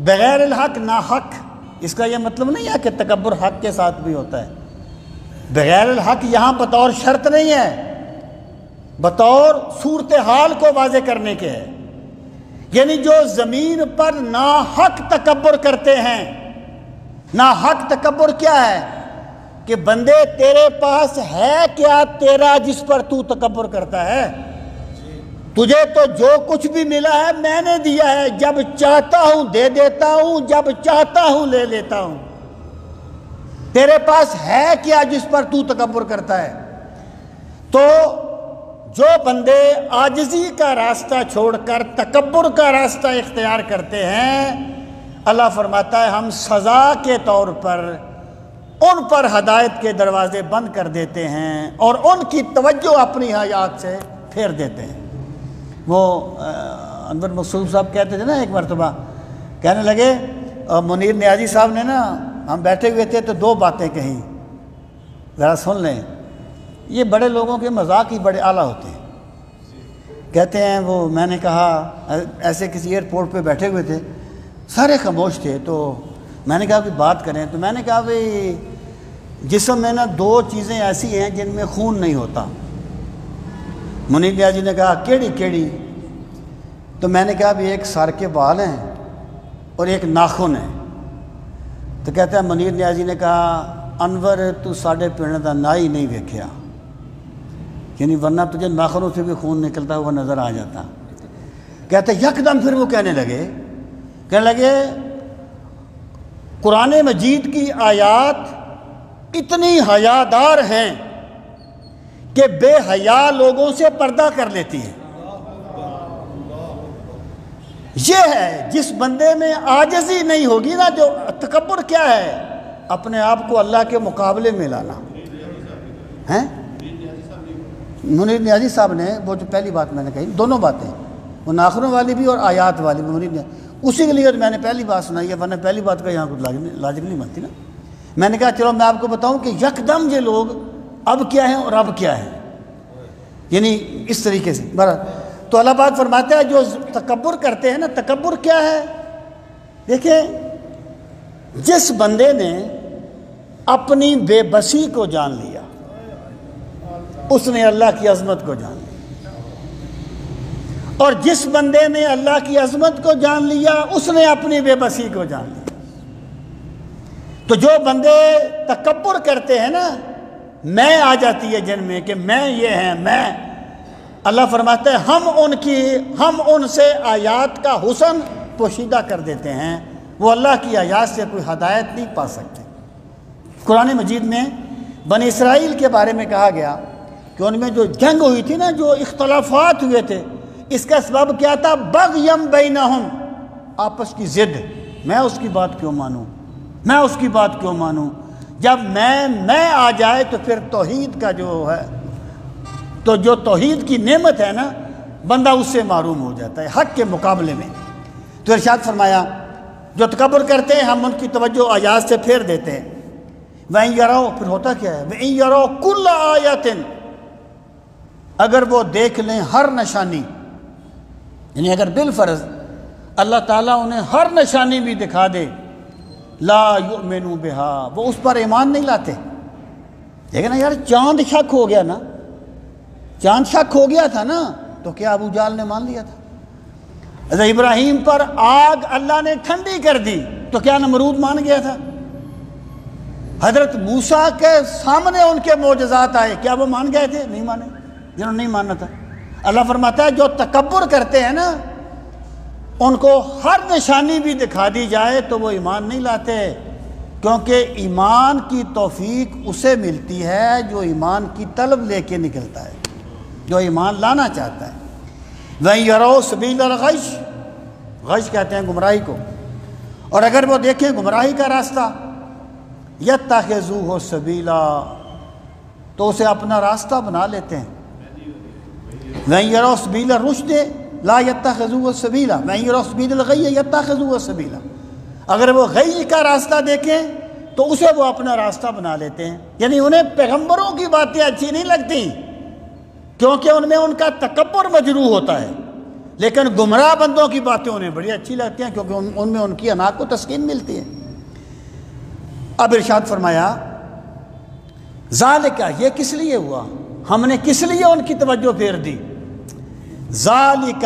Speaker 1: بغیر الحق ناحق۔ اس کا یہ مطلب نہیں ہے کہ تکبر حق کے ساتھ بھی ہوتا ہے، بغیر الحق یہاں بطور شرط نہیں ہے، بطور صورتحال کو واضح کرنے کے ہے، یعنی جو زمین پر ناحق تکبر کرتے ہیں۔ ناحق تکبر کیا ہے؟ کہ بندے تیرے پاس ہے کیا تیرا جس پر تو تکبر کرتا ہے؟ تجھے تو جو کچھ بھی ملا ہے میں نے دیا ہے، جب چاہتا ہوں دے دیتا ہوں، جب چاہتا ہوں لے لیتا ہوں، تیرے پاس ہے کیا جس پر تو تکبر کرتا ہے؟ تو جو بندے عاجزی کا راستہ چھوڑ کر تکبر کا راستہ اختیار کرتے ہیں، اللہ فرماتا ہے ہم سزا کے طور پر ان پر ہدایت کے دروازے بند کر دیتے ہیں اور ان کی توجہ اپنی حیات سے پھیر دیتے ہیں۔ وہ انور مقصود صاحب کہتے تھے نا، ایک مرتبہ کہنے لگے منیر نیازی صاحب نے نا، ہم بیٹھے ہوئے تھے تو دو باتیں کہیں، ذرا سن لیں، یہ بڑے لوگوں کے مذاق ہی بڑے اعلیٰ ہوتے ہیں۔ کہتے ہیں وہ میں نے کہا ایسے کسی ایئرپورٹ پہ بیٹھے ہوئے تھے، سارے خاموش تھے، تو میں نے کہا کہ بات کریں، تو میں نے کہا بھئی جسم میں نا دو چیزیں ایسی ہیں جن میں خون نہیں ہوتا۔ منیر نیازی نے کہا کیڑی کیڑی؟ تو میں نے کہا بھی ایک سر کے بال ہیں اور ایک ناخن ہے۔ تو کہتا ہے منیر نیازی نے کہا انور تو ساڑھے پنڈ دا نائی نہیں ویکھیا، یعنی ورنہ تجھے ناخنوں سے بھی خون نکلتا ہوا نظر آ جاتا۔ کہتے یکدم پھر وہ کہنے لگے قرآن مجید کی آیات اتنی حیادار ہیں کہ بے حیا لوگوں سے پردہ کر لیتی ہے۔ یہ ہے جس بندے میں عاجزی نہیں ہوگی نا، جو تکبر کیا ہے؟ اپنے آپ کو اللہ کے مقابلے میں لانا ہے۔ منیر نیازی صاحب نے وہ جو پہلی بات میں نے کہی، دونوں باتیں، وہ ناخنوں والی بھی اور آیات والی بھی، منیر نیازی اسی کے لیے میں نے پہلی بات سنائی ہے، ورنہ پہلی بات کا یہاں کچھ لاجک نہیں بنتی نا۔ میں نے کہا چلو میں آپ کو بتاؤں کہ یکدم یہ لوگ اب کیا ہیں اور اب کیا ہے، یعنی اس طریقے سے تو اللہ پاک فرماتا ہے جو تکبر کرتے ہیں نا، تکبر کیا ہے؟ دیکھیں جس بندے نے اپنی بے بسی کو جان لیا اس نے اللہ کی عظمت کو جان لیا، اور جس بندے نے اللہ کی عظمت کو جان لیا اس نے اپنی بے بسی کو جان لیا۔ تو جو بندے تکبر کرتے ہیں نا، میں آ جاتی ہے جن میں کہ میں یہ ہیں، میں، اللہ فرماتا ہے ہم ان سے آیات کا حسن پوشیدہ کر دیتے ہیں، وہ اللہ کی آیات سے کوئی ہدایت نہیں پا سکتے۔ قرآن مجید میں بنی اسرائیل کے بارے میں کہا گیا کہ ان میں جو جنگ ہوئی تھی نا، جو اختلافات ہوئے تھے، اس کا سبب کیا تھا؟ بغیم بینہم، آپس کی ضد، میں اس کی بات کیوں مانوں، میں اس کی بات کیوں مانوں؟ جب میں آ جائے تو پھر توحید کا جو ہے، تو جو توحید کی نعمت ہے نا، بندہ اس سے محروم ہو جاتا ہے حق کے مقابلے میں۔ تو ارشاد فرمایا جو تکبر کرتے ہیں ہم ان کی توجہ آیات سے پھیر دیتے ہیں۔ وَإِن يَرَوْا، پھر ہوتا کیا ہے؟ وَإِن يَرَوْا كُلَّ آیَةٍ، اگر وہ دیکھ لیں ہر نشانی، یعنی اگر بالفرض اللہ تعالیٰ انہیں ہر نشانی بھی دکھا دے، لا یؤمنوا بہا، وہ اس پر ایمان نہیں لاتے۔ دیکھیں نا یار، چاند شک ہو گیا نا، چاند شک ہو گیا تھا نا، تو کیا ابو جہل نے مان لیا تھا؟ حضرت ابراہیم پر آگ اللہ نے ٹھنڈی کر دی تو کیا نمرود مان گیا تھا؟ حضرت موسیٰ کے سامنے ان کے معجزات آئے، کیا وہ مان گئے تھے؟ نہیں مانے، جنہوں نے نہیں ماننا تھا۔ اللہ فرماتا ہے جو تکبر کرتے ہیں نا، ان کو ہر نشانی بھی دکھا دی جائے تو وہ ایمان نہیں لاتے، کیونکہ ایمان کی توفیق اسے ملتی ہے جو ایمان کی طلب لے کے نکلتا ہے، جو ایمان لانا چاہتا ہے۔ وَإِن يَرَوْا سَبِيلَ الْغَيِّ، غش کہتے ہیں گمراہی کو، اور اگر وہ دیکھیں گمراہی کا راستہ، يَتَّخِذُوهُ سَبِيلًا، تو اسے اپنا راستہ بنا لیتے ہیں۔ وَإِن يَرَوْا سَبِيلَ الرُّشْدِ لَا يَتَّخِذُوهُ سَبِيلًا وَإِن يَرَوْا سَبِيلَ الْغَيِّ يَتَّخِذُوهُ سَبِيلًا، اگر وہ غی کا راستہ دیکھیں تو اسے وہ اپنا راستہ بنا لیتے ہیں۔ یعنی انہیں پیغمبروں کی باتیں اچھی نہیں لگتی کیونکہ ان میں ان کا تکبر مجروح ہوتا ہے، لیکن گمراہ بندوں کی باتیں انہیں بڑی اچھی لگتی ہیں کیونکہ ان میں ان کی انا کو تسکین ملتی ہے۔ اب ارشاد فرمایا ذالک، یہ کس لیے ہوا؟ ہم نے کس لیے ان کی توجہ پھیر دی؟ ذالک،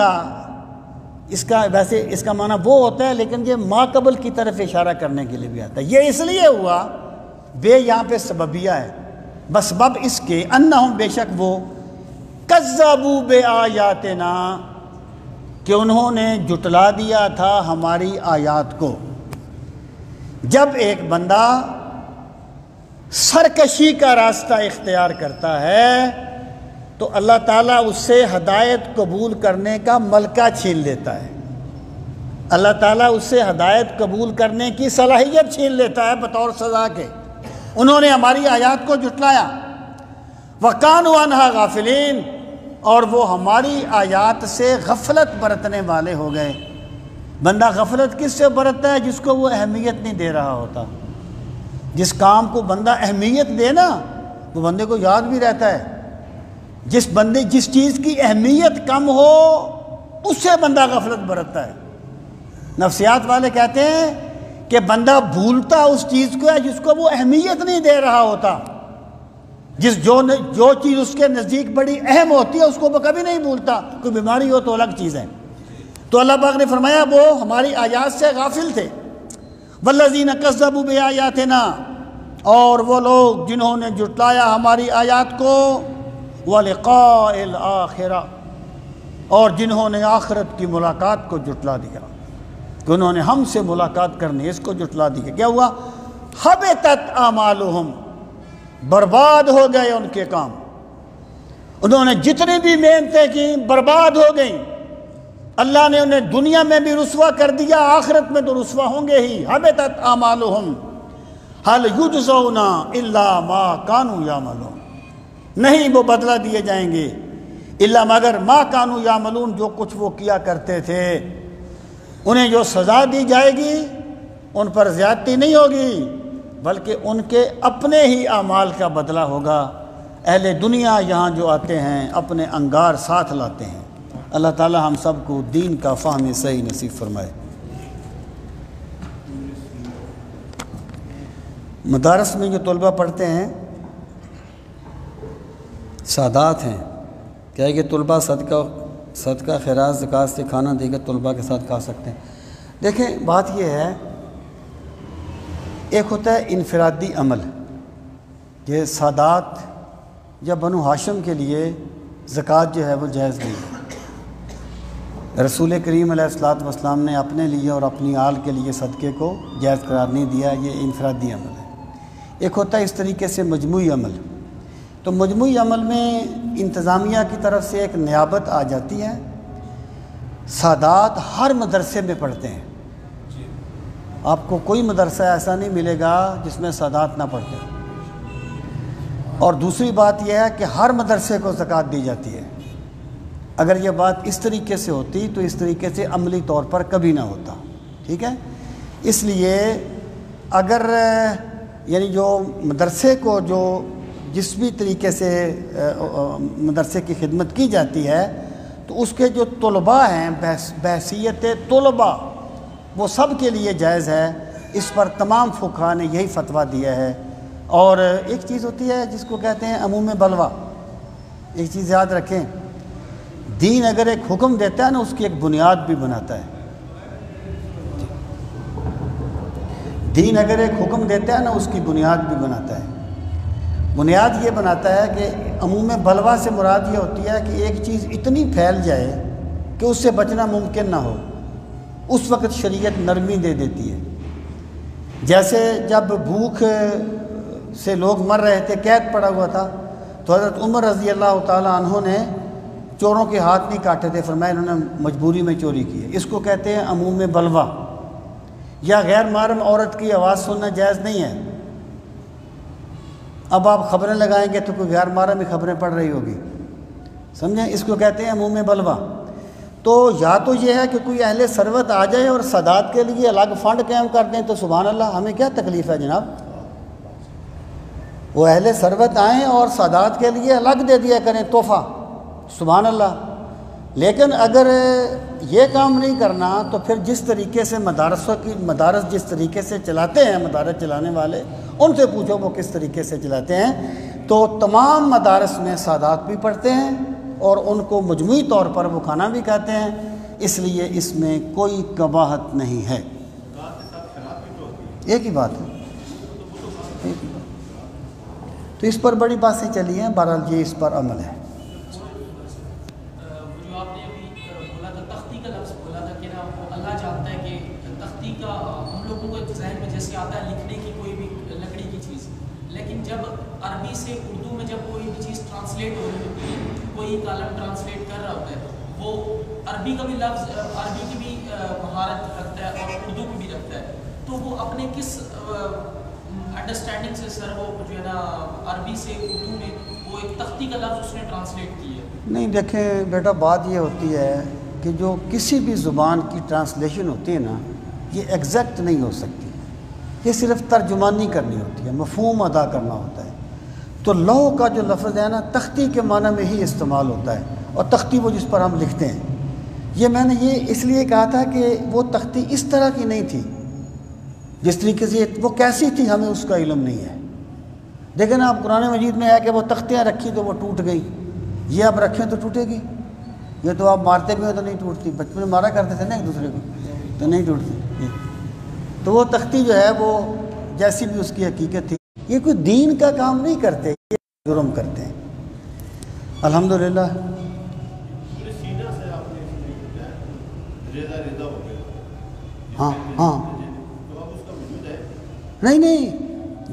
Speaker 1: اس کا ویسے اس کا معنی وہ ہوتا ہے، لیکن یہ ما قبل کی طرف اشارہ کرنے کے لیے بھی آتا ہے۔ یہ اس لیے ہوا، بے یہاں پہ سببیہ ہے، بسبب اس کے، انہم، بے شک وہ، کذبوا بآیاتنا کہ انہوں نے جٹلا دیا تھا ہماری آیات کو۔ جب ایک بندہ سرکشی کا راستہ اختیار کرتا ہے تو اللہ تعالیٰ اس سے ہدایت قبول کرنے کا ملکہ چھین لیتا ہے، اللہ تعالیٰ اس سے ہدایت قبول کرنے کی صلاحیت چھین لیتا ہے بطور سزا کے۔ انہوں نے ہماری آیات کو جھٹلایا، وَكَانُوا عَنْهَا غَافِلِينَ، اور وہ ہماری آیات سے غفلت برتنے والے ہو گئے۔ بندہ غفلت کس سے برتتا ہے؟ جس کو وہ اہمیت نہیں دے رہا ہوتا۔ جس کام کو بندہ اہمیت دے نا وہ بندے کو یاد بھی رہتا ہے۔ جس چیز کی اہمیت کم ہو اس سے بندہ غفلت برتتا ہے۔ نفسیات والے کہتے ہیں کہ بندہ بھولتا اس چیز کو ہے جس کو وہ اہمیت نہیں دے رہا ہوتا۔ جو چیز اس کے نزدیک بڑی اہم ہوتی ہے اس کو وہ کبھی نہیں بھولتا، کوئی بیماری ہو تو الگ چیز ہے۔ تو اللہ پاک نے فرمایا وہ ہماری آیات سے غافل تھے۔ والذین کذبوا بآیاتنا، اور وہ لوگ جنہوں نے جھٹلایا ہماری آیات کو، ولقاء الآخرہ، اور جنہوں نے آخرت کی ملاقات کو جھٹلا دیا، کہ انہوں نے ہم سے ملاقات کرنی اس کو جھٹلا دیا۔ کیا ہوا؟ حبطت اعمالہم، برباد ہو گئے ان کے کام، انہوں نے جتنی بھی محنتیں کی برباد ہو گئیں۔ اللہ نے انہیں دنیا میں بھی رسوا کر دیا، آخرت میں تو رسوا ہوں گے ہی۔ حبطت اعمالہم هل یجزون الا ما كانوا یعملون، نہیں وہ بدلہ دیے جائیں گے الا مگر ما كانوا یعملون، جو کچھ وہ کیا کرتے تھے۔ انہیں جو سزا دی جائے گی ان پر زیادتی نہیں ہوگی بلکہ ان کے اپنے ہی اعمال کا بدلہ ہوگا۔ اہل دنیا یہاں جو آتے ہیں اپنے انگار ساتھ لاتے ہیں۔ اللہ تعالی ہم سب کو دین کا فہم صحیح نصیب فرمائے۔ مدارس میں جو طلبہ پڑھتے ہیں سادات ہیں، کیا ہے کہ طلبہ صدقہ خیرات زکوٰۃ سے کھانا دیگر طلبہ کے ساتھ کھا سکتے ہیں۔ دیکھیں بات یہ ہے، ایک ہوتا ہے انفرادی عمل، یہ سادات یا بنو ہاشم کے لیے زکوٰۃ جو ہے وہ جائز نہیں ہے۔ رسول کریم علیہ الصلوۃ والسلام نے اپنے لیے اور اپنی آل کے لیے صدقے کو جائز قرار نہیں دیا، یہ انفرادی عمل ہے۔ ایک ہوتا ہے اس طریقے سے مجموعی عمل، تو مجموعی عمل میں انتظامیہ کی طرف سے ایک نیابت آ جاتی ہے۔ سادات ہر مدرسے میں پڑھتے ہیں، آپ کو کوئی مدرسہ ایسا نہیں ملے گا جس میں سادات نہ پڑھتے ہیں۔ اور دوسری بات یہ ہے کہ ہر مدرسے کو زکوٰۃ دی جاتی ہے۔ اگر یہ بات اس طریقے سے ہوتی تو اس طریقے سے عملی طور پر کبھی نہ ہوتا، ٹھیک ہے۔ اس لیے اگر یعنی جو مدرسے کو جو جس بھی طریقے سے مدرسے کی خدمت کی جاتی ہے تو اس کے جو طلباء ہیں بحیثیت طلباء وہ سب کے لیے جائز ہے۔ اس پر تمام فقہاء نے یہی فتویٰ دیا ہے۔ اور ایک چیز ہوتی ہے جس کو کہتے ہیں عموم بلوہ، ایک چیز یاد رکھیں، دین اگر ایک حکم دیتا ہے نا اس کی ایک بنیاد بھی بناتا ہے۔ دین اگر ایک حکم دیتا ہے نا اس کی بنیاد بھی بناتا ہے۔ بنیاد یہ بناتا ہے کہ عموم بلوہ سے مراد یہ ہوتی ہے کہ ایک چیز اتنی پھیل جائے کہ اس سے بچنا ممکن نہ ہو، اس وقت شریعت نرمی دے دیتی ہے۔ جیسے جب بھوک سے لوگ مر رہے تھے، قید پڑا ہوا تھا، تو حضرت عمر رضی اللہ تعالیٰ عنہ نے چوروں کے ہاتھ نہیں کاٹے تھے، فرمایا انہوں نے مجبوری میں چوری کی ہے۔ اس کو کہتے ہیں عموم بلوہ۔ یا غیر محرم عورت کی آواز سننا جائز نہیں ہے۔ اب آپ خبریں لگائیں گے تو کوئی غیر محرم ہی خبریں پڑھ رہی ہوگی، سمجھیں، اس کو کہتے ہیں عموم بلوہ۔ تو یا تو یہ ہے کہ کوئی اہل ثروت آ جائے اور سادات کے لیے الگ فنڈ قائم کر دیں تو سبحان اللہ، ہمیں کیا تکلیف ہے جناب، وہ اہل ثروت آئیں اور سادات کے لیے الگ دے دیا کریں تحفہ، سبحان اللہ۔ لیکن اگر یہ کام نہیں کرنا تو پھر جس طریقے سے مدارس جس طریقے سے چلاتے ہیں مدارس چلانے والے، ان سے پوچھو وہ کس طریقے سے چلاتے ہیں۔ تو تمام مدارس میں سادات بھی پڑھتے ہیں اور ان کو مجموعی طور پر وہ کھانا بھی کھاتے ہیں، اس لیے اس میں کوئی قباحت نہیں ہے۔ ایک ہی بات ہے، تو اس پر بڑی باتیں چلی ہیں، بہرحال یہ اس پر عمل ہے۔
Speaker 2: کا لفظ بولا تھا کہ نا وہ اللہ جانتا ہے کہ تختی کا ہم لوگوں کو ایک ذہن میں جیسے آتا ہے لکھنے کی کوئی بھی لکڑی کی چیز، لیکن جب عربی سے اردو میں جب کوئی بھی چیز ٹرانسلیٹ ہو رہی ہوتی ہے، کوئی کالم ٹرانسلیٹ کر رہا ہوتا ہے، وہ عربی کا بھی لفظ عربی کی بھی مہارت رکھتا ہے اور اردو کی بھی رکھتا ہے، تو وہ اپنے کس انڈرسٹینڈنگ سے سر وہ جو ہے نا عربی سے اردو میں وہ ایک تختی کا لفظ اس نے ٹرانسلیٹ کی ہے؟ نہیں
Speaker 1: دیکھیں بیٹا، بات یہ ہوتی ہے کہ جو کسی بھی زبان کی ٹرانسلیشن ہوتی ہے نا، یہ ایگزیکٹ نہیں ہو سکتی، یہ صرف ترجمانی کرنی ہوتی ہے، مفہوم ادا کرنا ہوتا ہے۔ تو لوح کا جو لفظ ہے نا، تختی کے معنی میں ہی استعمال ہوتا ہے، اور تختی وہ جس پر ہم لکھتے ہیں۔ یہ میں نے یہ اس لیے کہا تھا کہ وہ تختی اس طرح کی نہیں تھی جس طریقے سے وہ کیسی تھی ہمیں اس کا علم نہیں ہے۔ دیکھیں نا، آپ قرآن مجید میں ہے کہ وہ تختیاں رکھی تو وہ ٹوٹ گئی، یہ آپ رکھیں تو ٹوٹے گی، یہ تو آپ مارتے بھی ہو تو نہیں ٹوٹتی، بچپن میں مارا کرتے تھے نا ایک دوسرے کو تو نہیں ٹوٹتی۔ تو وہ تختی جو ہے وہ جیسی بھی اس کی حقیقت تھی، یہ کوئی دین کا کام نہیں کرتے، یہ جرم کرتے ہیں۔ الحمدللہ ہاں نہیں،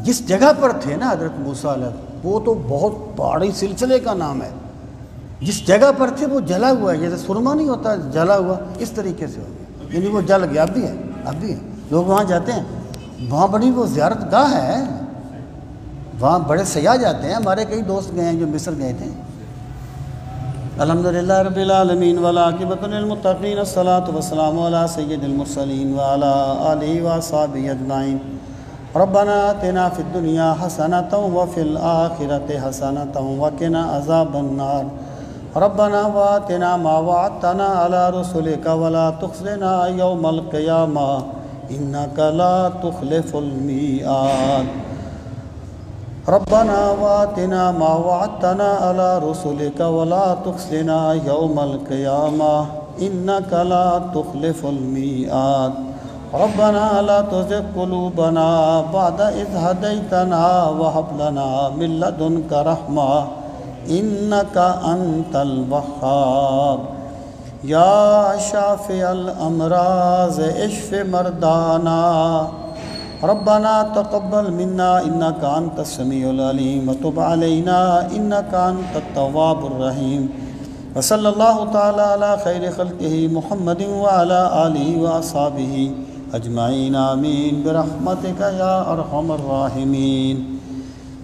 Speaker 1: جس جگہ پر تھے نا حضرت موسیٰ علیہ، وہ تو بہت بڑی سلسلے کا نام ہے، جس جگہ پر تھے وہ جلا ہوا ہے، جیسے سرما نہیں ہوتا جلا ہوا، اس طریقے سے ہو گیا، یعنی وہ جل گیا۔ اب بھی ہے لوگ وہاں جاتے ہیں، وہاں بڑی وہ زیارت گاہ ہے، وہاں بڑے سیاح جاتے ہیں، ہمارے کئی دوست گئے ہیں جو مصر گئے تھے۔ الحمدللہ رب العالمین والعاقبۃ للمتقین، الصلاۃ والسلام علی سید المرسلین وعلی آلہ وصحبہ اجمعین۔ ربنا آتنا فی الدنیا حسنۃ وفی الآخرۃ حسنۃ وقنا عذاب النار۔ ربنا وآتنا ما وعدتنا علی رسلک ولا تخزنا یوم القیامہ انک لا تخلف المیعاد۔ ربنا وآتنا ما وعدتنا على رسلك ولا تخزنا يوم القيامة إنك لا تخلف الميعاد۔ ربنا لا تزغ قلوبنا بعد إذ هديتنا وهب لنا من لدنك رحمة إنك أنت الوهاب۔ يا شافي الأمراض اشف مرضانا، ربنا تقبل منا انك انت السميع العليم وتب علينا انك انت التواب الرحيم، وصلى الله تعالى على خير خلقه محمد وعلى آله واصحابه اجمعین آمین برحمتک یا ارحم الراحمین۔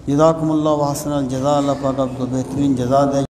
Speaker 1: جزاکم اللہ وحسن الجزاء، اللہ پاک آپ کو بہترین جزا دے۔